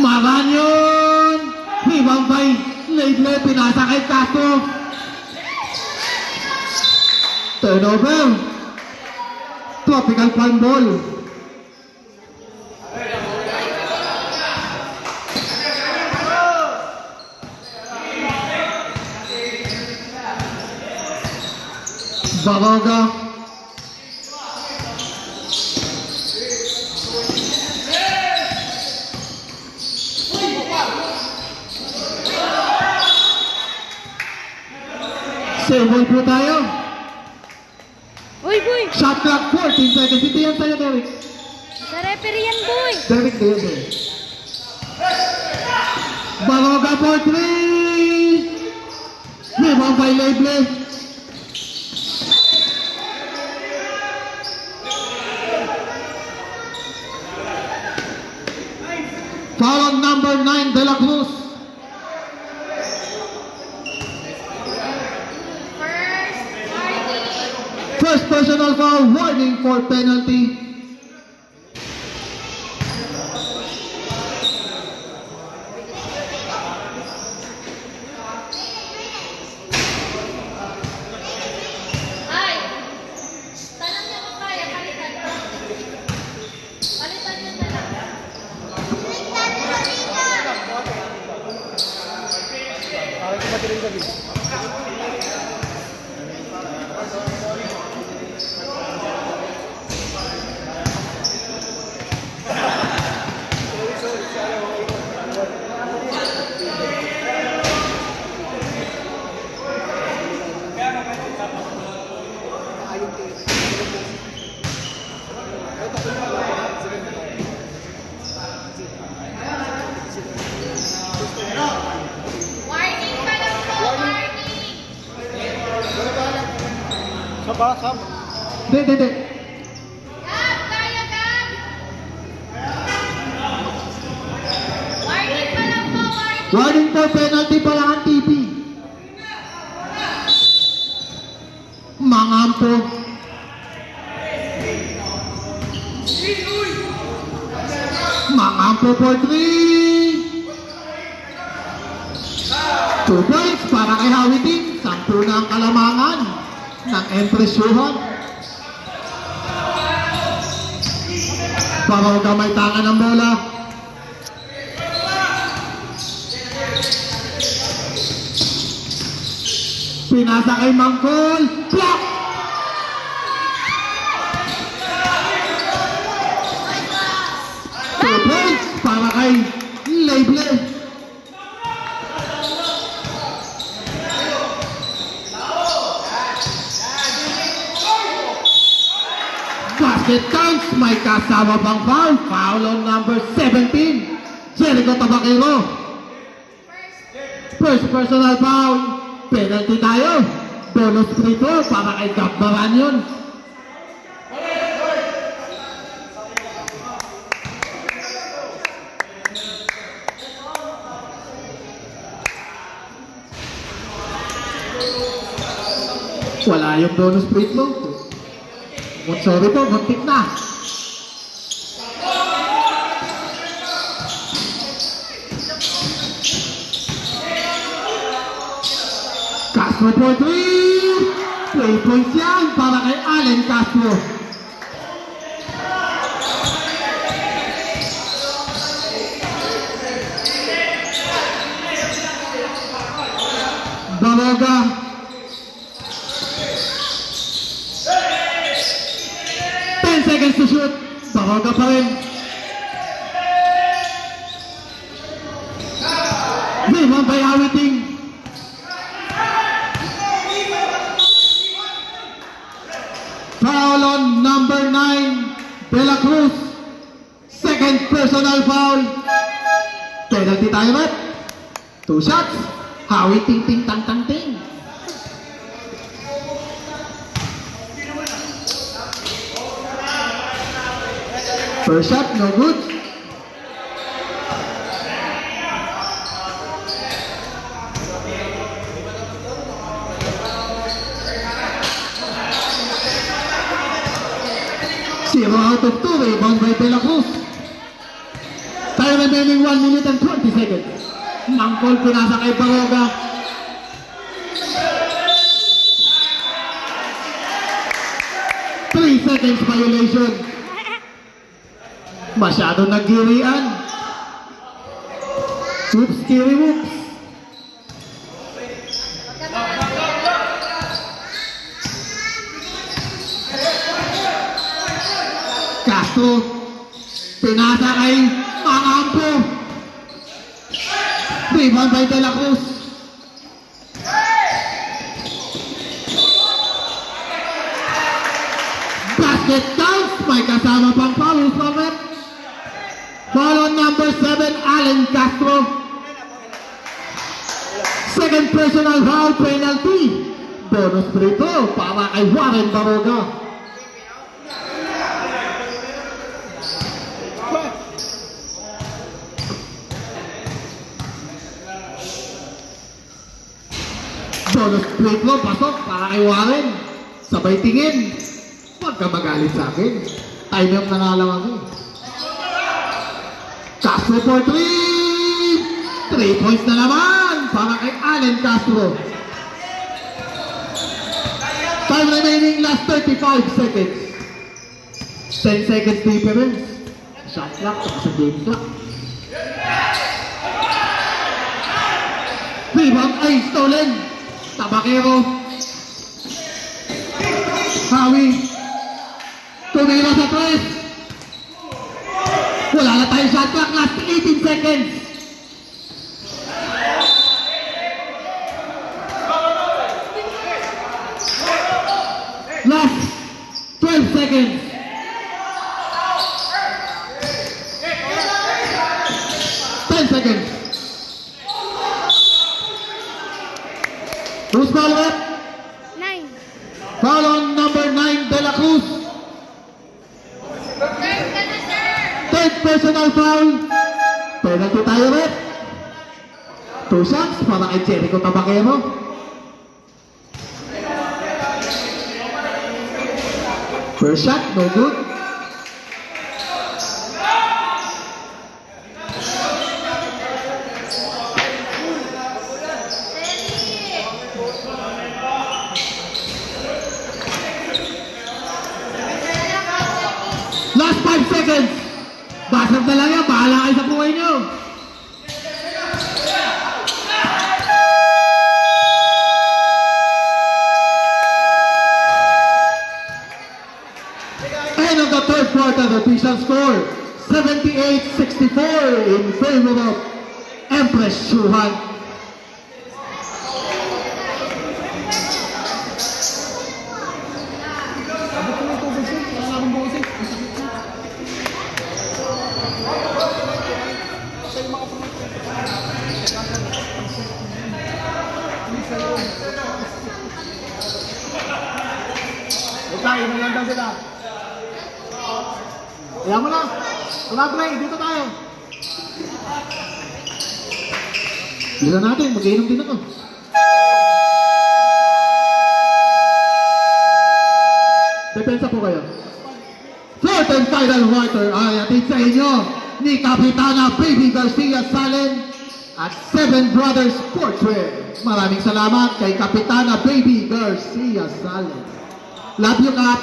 Maranyon. Rebound by Leible. Pinasa kay Castro. Turnover. Tropical Palm Ball. Baroga. Save ball po tayo. Uy, boy! Shot clock 14 seconds. Ito yan sa'yo, Derek. Sa referee yan, boy! Derek, ito yan sa'yo. Baroga for 3. Rebound by Leible. Foul on number 9, De La Cruz. First personal foul, warning for penalty. Ay! Tanong niya kung kaya, palitan. Palitan niya na lang. Parang ko matiling gabi. ba? Sam? Hindi. Gab, kaya Gab! Warning pa lang po, warning! Warning po, penalty pa lang ang TV. Mangampo. Mangampo for 3. 2 points para kay Hawiting. 10 na ang kalamangan ng Empress Johan. Baroga may tangan ng bola. Pinasa kay Mangkol. Block! Two points para kay Leible. Basket counts, may kasama pang foul. Foul on number 17. Jericho Tabaquero. First personal foul. Penalty tayo. Bonus free throw para kay Gab Baranyon. Wala yung bonus free throw. Sorry po, muntik na. Castro for 3. 3 points yan para kay Allen Castro. Baroga. 10 seconds to shoot. Baroga pa rin. Rebound by Hawiting. Foul on number 9, De La Cruz. Second personal foul. Penalty tayo, Matt. 2 shots. Hawi ting ting tang tang ting. First shot, no good. Zero out of 2, rebound by De La Cruz. Time remaining 1 minute and 20 seconds. Mangkol pinasa kay Baroga. Three seconds violation. Masyado nagirian. Whoops, kiri whoops. Castro, pinasa kay Mangampo. Rebound by De La Cruz. Basket counts, may kasama pang foul from it. Foul on number 7, Allen Castro. Second personal foul penalty. Bonus free throw para kay Warren Baroga. Bonus free throw, pasok para kay Warren. Sabay tingin. Huwag ka magalit sa akin. Time up na nga lang ako. Castro for 3. 3 points na naman para kay Allen Castro. Time remaining last 35 seconds. 10 seconds difference. Shot clock sa game clock. Rebound ay stolen. Tabaquero. Hawi. Tumira sa 3. Wala na tayong shot clock. Last 18 seconds. Last 12 seconds. 10 seconds. Who's foul up? 9. Foul on number personal foul. Penalty tayo rin. 2 shots para kay Jericho Tabaquero. First shot, no good. Last 5 seconds. Basag na lang yan. Bahala kayo sa buhay nyo. End of the third quarter, the official score 78-64 in favor of Empress Shuhan. Tayo, nangandang sila. Kaya mo na. Wala play, dito tayo. Bisa natin, mag-inom din ako. Depensa po kayo. Fourth and final water ay atin sa inyo ni Kapitana Baby Garcia Salen at Seven Brothers Sportswear. Maraming salamat kay Kapitana Baby Garcia Salen. Love you, Kap.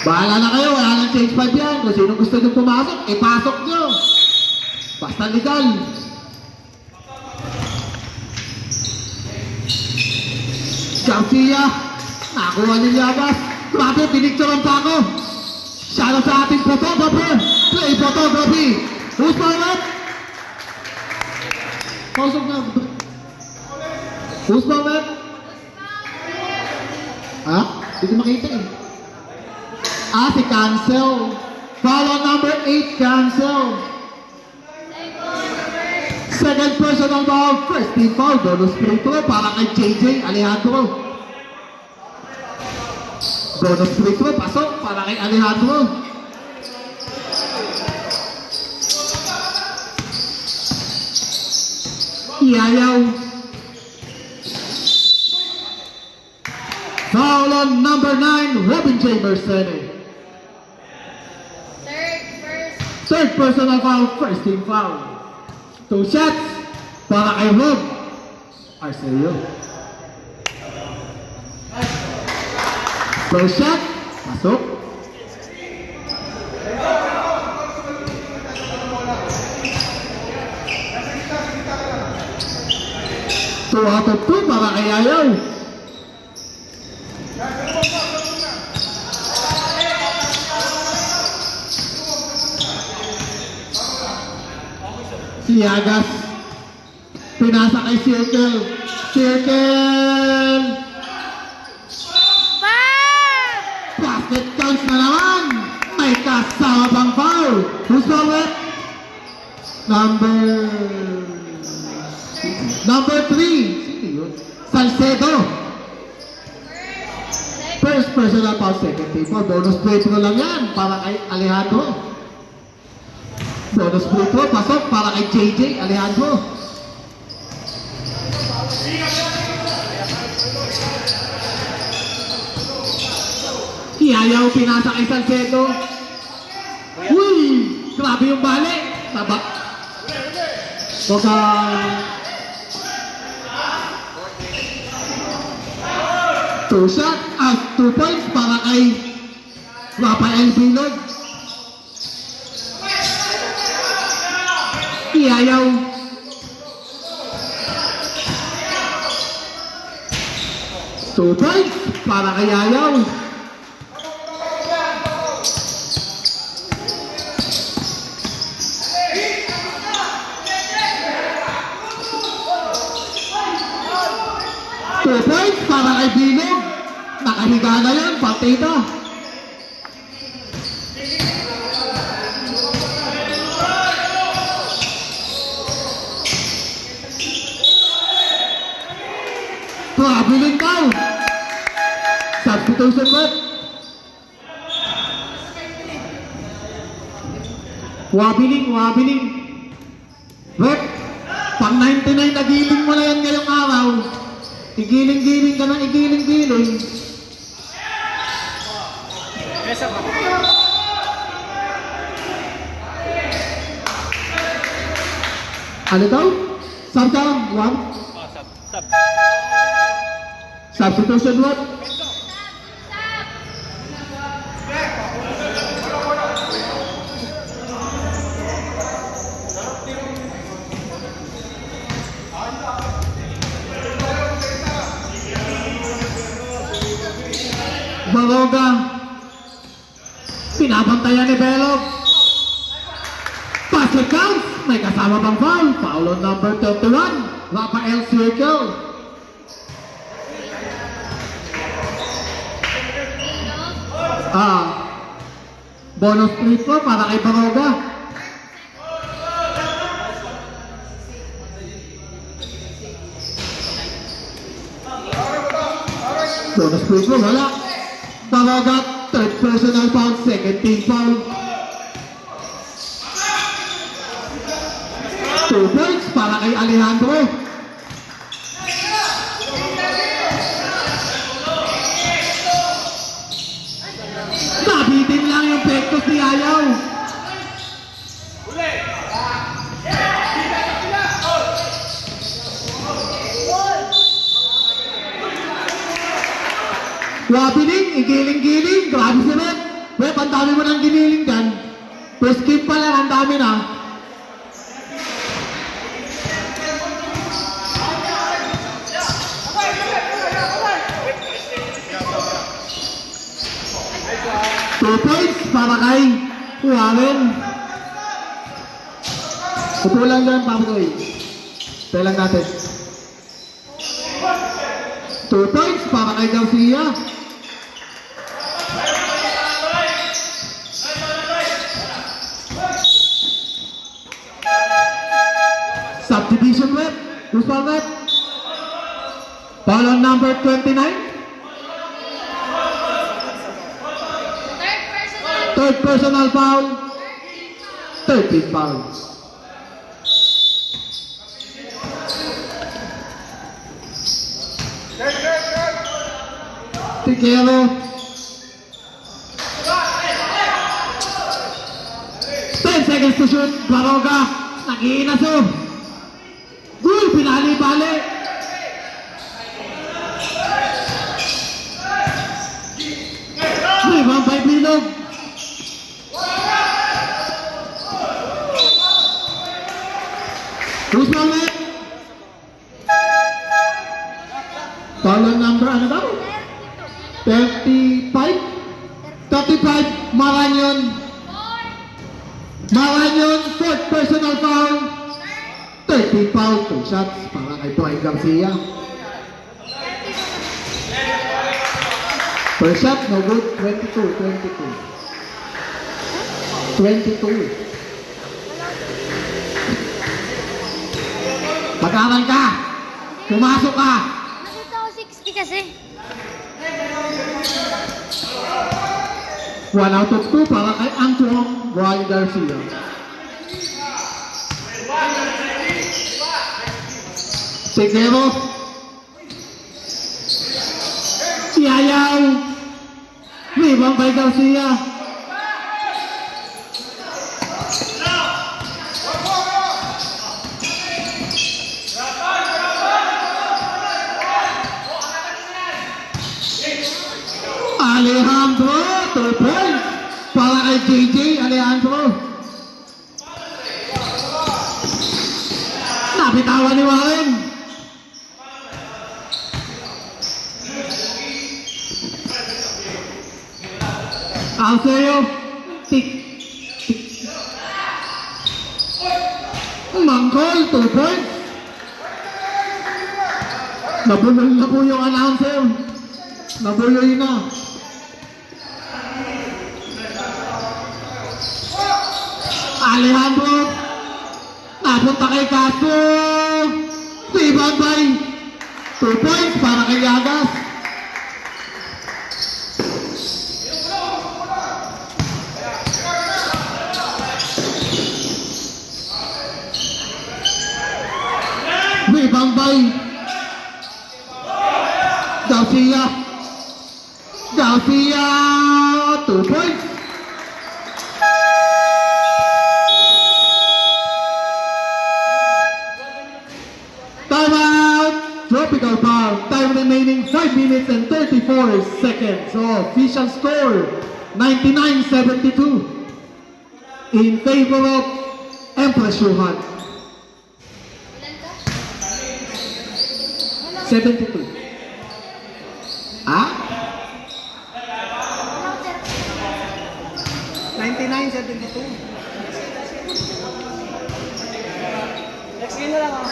Bahala na kayo, wala nang change 5 yan. Kung sino gusto nyo pumasok, ipasok nyo. Basta legal. Garcia, nakuha ni Yabas. Grabe, pinicturean pa ako. Shout out sa ating photographer. Play photography. Who's my left? Pasok na. Who's my left? Ha? Hindi ko makita eh. Si Cancel. Follow number 8, Cancel. Second personal foul. First team foul. Bonus free throw para kay JJ Alejandro. Bonus free throw. Pasok para kay Alejandro. Iyayaw. Foul on number 9, Robin Chambers. Third personal foul, first team foul. 2 shots para kay Rob Arcelio. First shot, pasok. Two out of 2 para kay Ayaw. Siagas. Pinasa kay Circle. Circle. Basket count na naman. May kasama pang foul. Who's the left? Number 3. Sino yun? Salcedo. First personal foul, second team foul. Bonus play through lang yan para kay Alejandro. Bonus free throw, pasok para kay JJ Alejandro. Iyayaw, pinasa kay Salcedo. Uy! Grabe yung bali. Taba. Toka. Two shot at 2 points para kay Rafael Bilog. Iyayaw. Two points para kay Ayaw. Two points para kay Bilog. Nakahiga na yan, partida. Traveling down. Substitution back. Wabiling. Rep, pang 99 nagiling mo na yan ngayong araw. Igiling-giling ka ng igiling-giling. Ano daw? Sub. Substitution what? Baroga. Pinabantayan ni Belog. Basket counts. May kasama pang foul. Foul on number 31. Rafael Circle. Bonus free throw para kay Baroga. Bonus free throw, wala. Baroga, third personal foul, second team foul. 2 points para kay Alejandro. Nabitin lang yung pektos ni Ayaw. Wabiling, igiling-giling, grabe si Red. Web, ang dami mo nang giniling dyan. First game pa lang, ang dami na. Two points para kay Warren. Upo lang dyan, Papagoy. Tayo lang natin. 2 points para kay Garcia. Subdivision rep. Who's on rep? Foul on number 29. Third personal foul. 13 fouls. Tiquero. 10 seconds to shoot. Baroga. Nag-iinaso. Goal. Pinali-bali. Rebound by Bilog. Who's on it? Foul on number ano daw? 35? 35, Maranyon. Maranyon, fourth personal foul. 30 foul, 2 shots para kay Brian Garcia. First shot, no good. 22. Pag-aral ka! Pumasok ka! Nakita ko 60 kasi. 1 out of 2 para kay Antoine Brian Garcia. Sigero. Siayaw. Rebound by Garcia. Alejandro, 2 points para kay JJ Alejandro. Napitawan ni Warren. Alceo, tik. Mangkol, 2 points. Nabulol na po yung announcer. Nabuloy na. Alejandro, napunta kay Castro. Rebound by 2 points para kay Yagas. Rebound by Garcia. Garcia, 2 points. Timeout. Tropical foul. Time remaining 5 minutes and 34 seconds. So official score 99-72 in favor of Empress Yuhan. 72. Ah? 99-72. Next game na lang oh.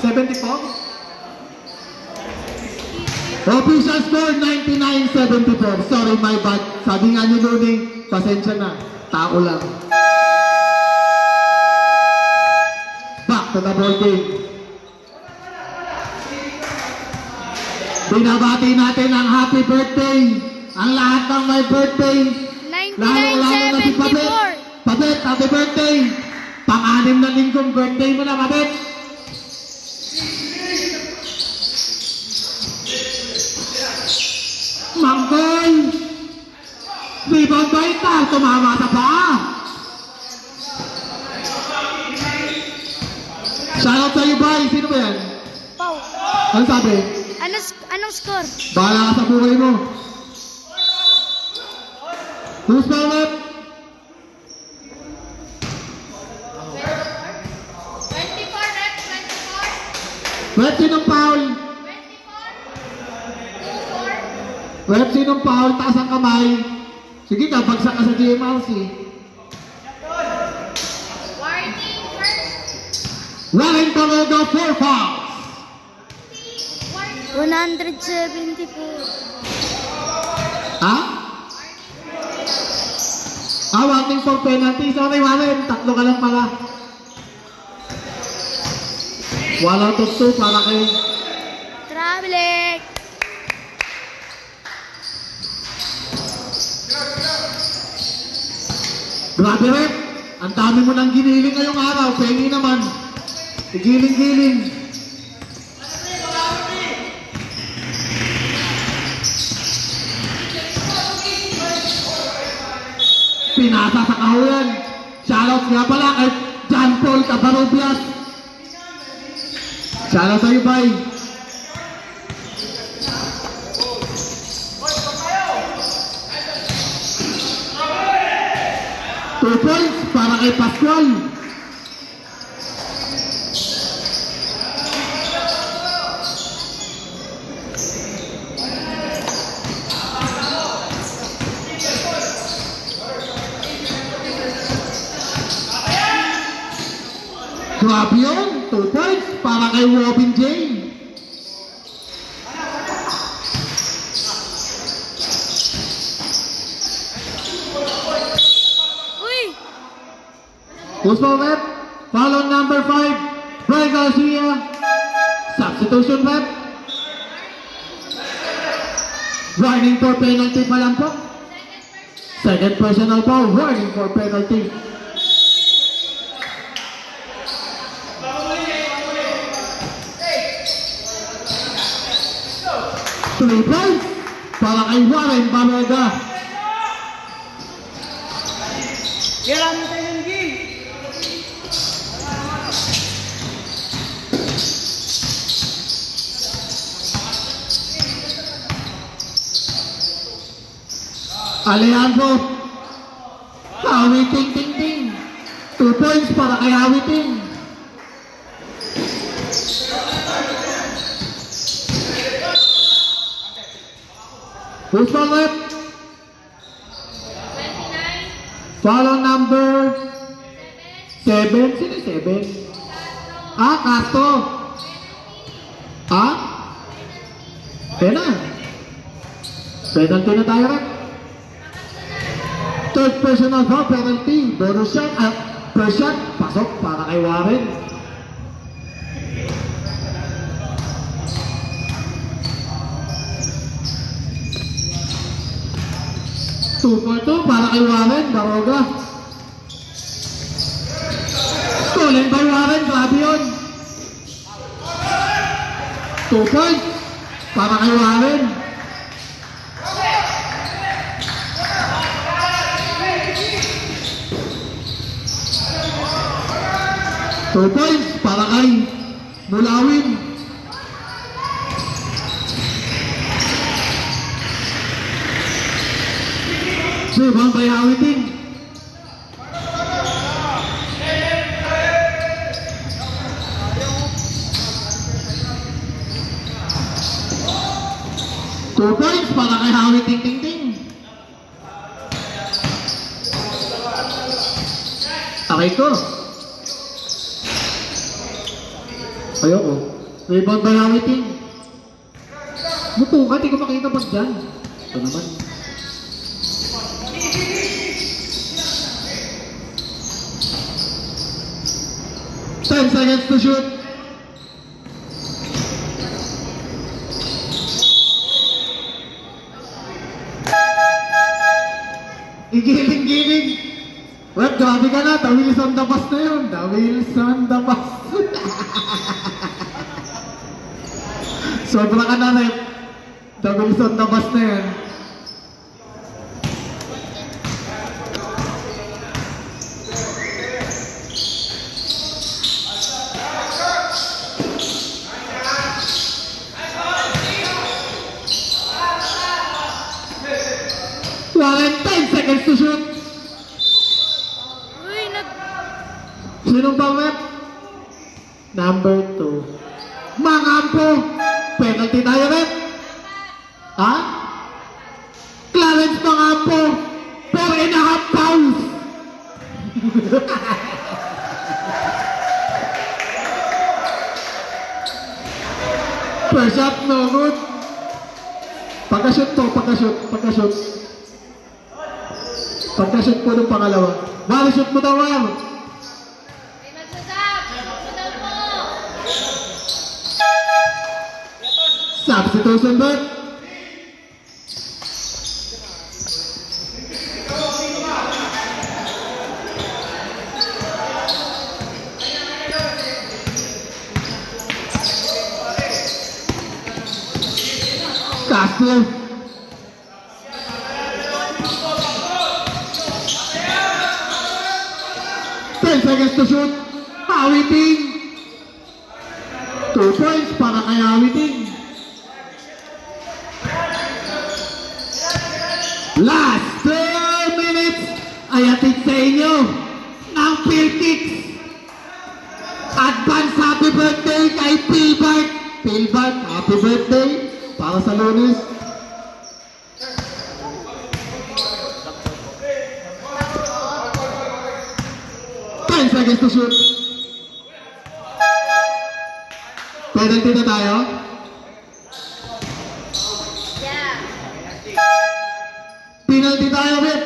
74? Official score 99-74. Sorry, my bad. Sabi nga ni Luning, pasensya na. Tao lang. Back to the ball game. Binabati natin ang happy birthday. Ang lahat ng may birthday. Lalo-lalo na si Pabet. 99-74. Pabet, happy birthday. Pang-anim na linggong birthday mo na, Pabet. Mangkoy! Rebound by Tar, tumama sa paa. Shoutout sa'yo, Bay. Sino ba yan? Pau. Ano sabi? Anong score? Bahala ka sa buhay mo. Who's ball 24, rep, 24. Red, sinong foul? 24. Red, sinong foul? Taas ang kamay. Sige ka, bagsak ka sa GMRC. Warning first. Warren Toroga, 4 fouls. 174. Ha? Warning for penalty. Sorry, Warren. Tatlo ka lang pala. 1 out of 2 para kay... Traveling. Grabe, Rep. Ang dami mo nang giniling ngayong araw. Pengi naman. Giling-giling. Pinasa sa kahuyan. Shoutout nga pala kay John Paul Cabarubias. Shoutout sa'yo, Bay. Two points para kay Pascual. Grabe yun. 2 points para kay Robin Jane. Uy! Who's for rep? Foul on number 5, Brian Garcia. Substitution rep. Warning for penalty pa lang po. Second personal foul, warning for penalty. Three points para kay Warren Bamega. Kailan mo tayo ng game? Alejandro. Hawi ting ting ting. 2 points para kay Hawi ting. Who's for left? 29. Follow number 7. Sino 7? Castro. Pena. Penalty na tayo rin. Third personal foul penalty. Bonus shot. First shot. Pasok para kay Warren. Two for two para kay Warren. Baroga. Stolen by Warren, grabe yun. 2 points para kay Warren. Two points para kay Mulawin. Rebound by Awiting. Two points para kay Hawi Ting Ting Ting. Aray ko. Ayoko. Rebound by Hawi Ting. Muto ka, di ko makita pag dyan. Ito naman. Ten seconds to shoot. Igiling-giling. Well, grabe ka na. The wheels on the bus na yun. The wheels on the bus. Sobra ka na, Rep. The wheels on the bus na yan. Warren, 10 seconds to shoot. Uy, Sinong ba, Rep? Number 2. Mangampo. Penalty tayo, Rep. Ha? Clarence Mangampo. 4.5 pounds. First shot, no good. Pagka-shoot to, pagka-shoot. Pagka-shoot po ng pangalawa. Wala, shoot mo daw, War. May magsasab! Magsasab po! Substitution back. Castro. Ten seconds to shoot. Awiting. 2 points para kay Awiting. Last 2 minutes ay atid sa inyo ng Philkicks. Advance happy birthday kay Philbart. Philbart, happy birthday para sa Lunes. Seconds to shoot. Penalty na tayo. Yeah. Penalty tayo, Bet.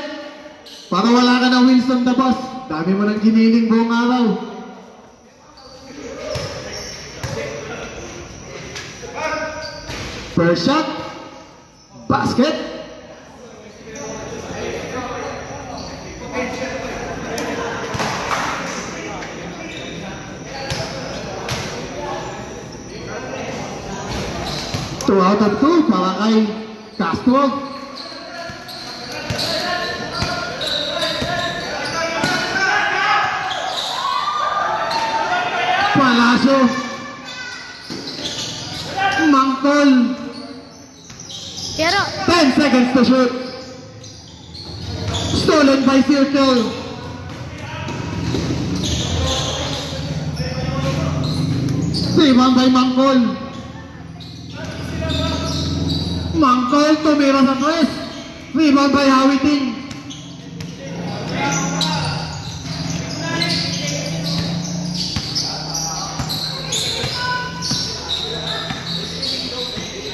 Para wala ka na wheels on the bus. Dami mo nang giniling buong araw. First shot. Basket. Two out of 2 para kay Castro. Palacio. Mangkol. pero 10 seconds to shoot. Stolen by Circle. Rebound by Mangkol. Mangkol tumira sa tres. Rebound by Hawiting.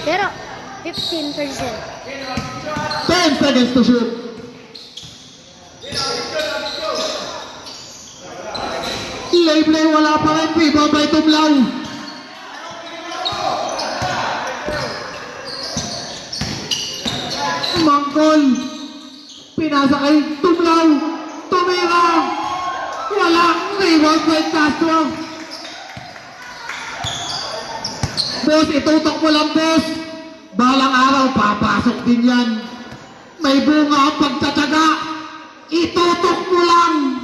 pero 15%. 10 seconds to shoot. Play, wala pa rin. Rebound by Tumlaw. Mangkol. Pinasa kay Tumlaw. Tumira. Wala. Rebound by Castro. Boss, itutok mo lang, boss. Balang araw, papasok din yan. May bunga ang pagtsatsaga. Itutok mo lang.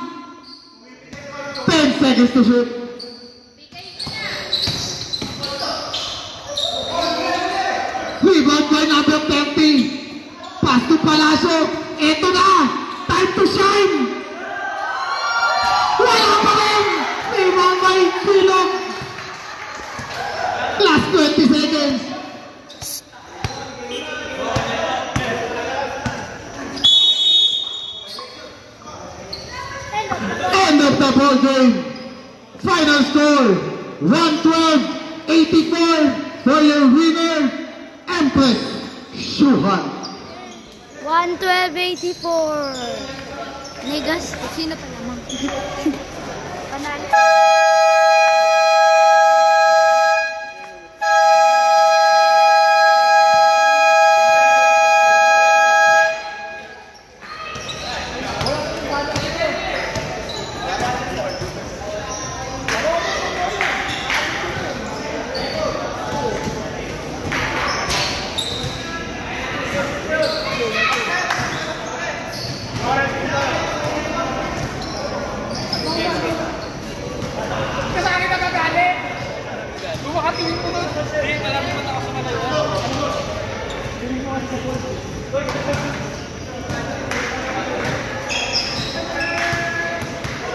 10 seconds to shoot. Rebound by number 30. Pass to Palacio. Ito na. Time to shine. Wala pa rin. Rebound by Pilog. Last 20 seconds. End of the ball game. Final score 112-84 for your winner, Empress Shuhan. 112.84. Negas, sino pa naman? Panalo.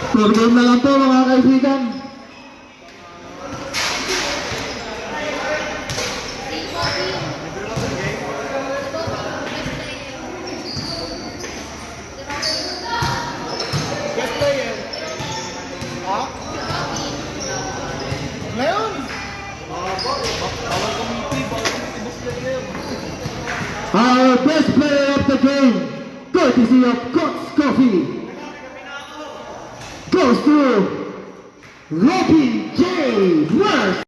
Score game na lang po mga kaibigan. Best player. Ha? Ngayon? Our best player of the game, courtesy of Coach Coffee, goes to Robin J. Worth.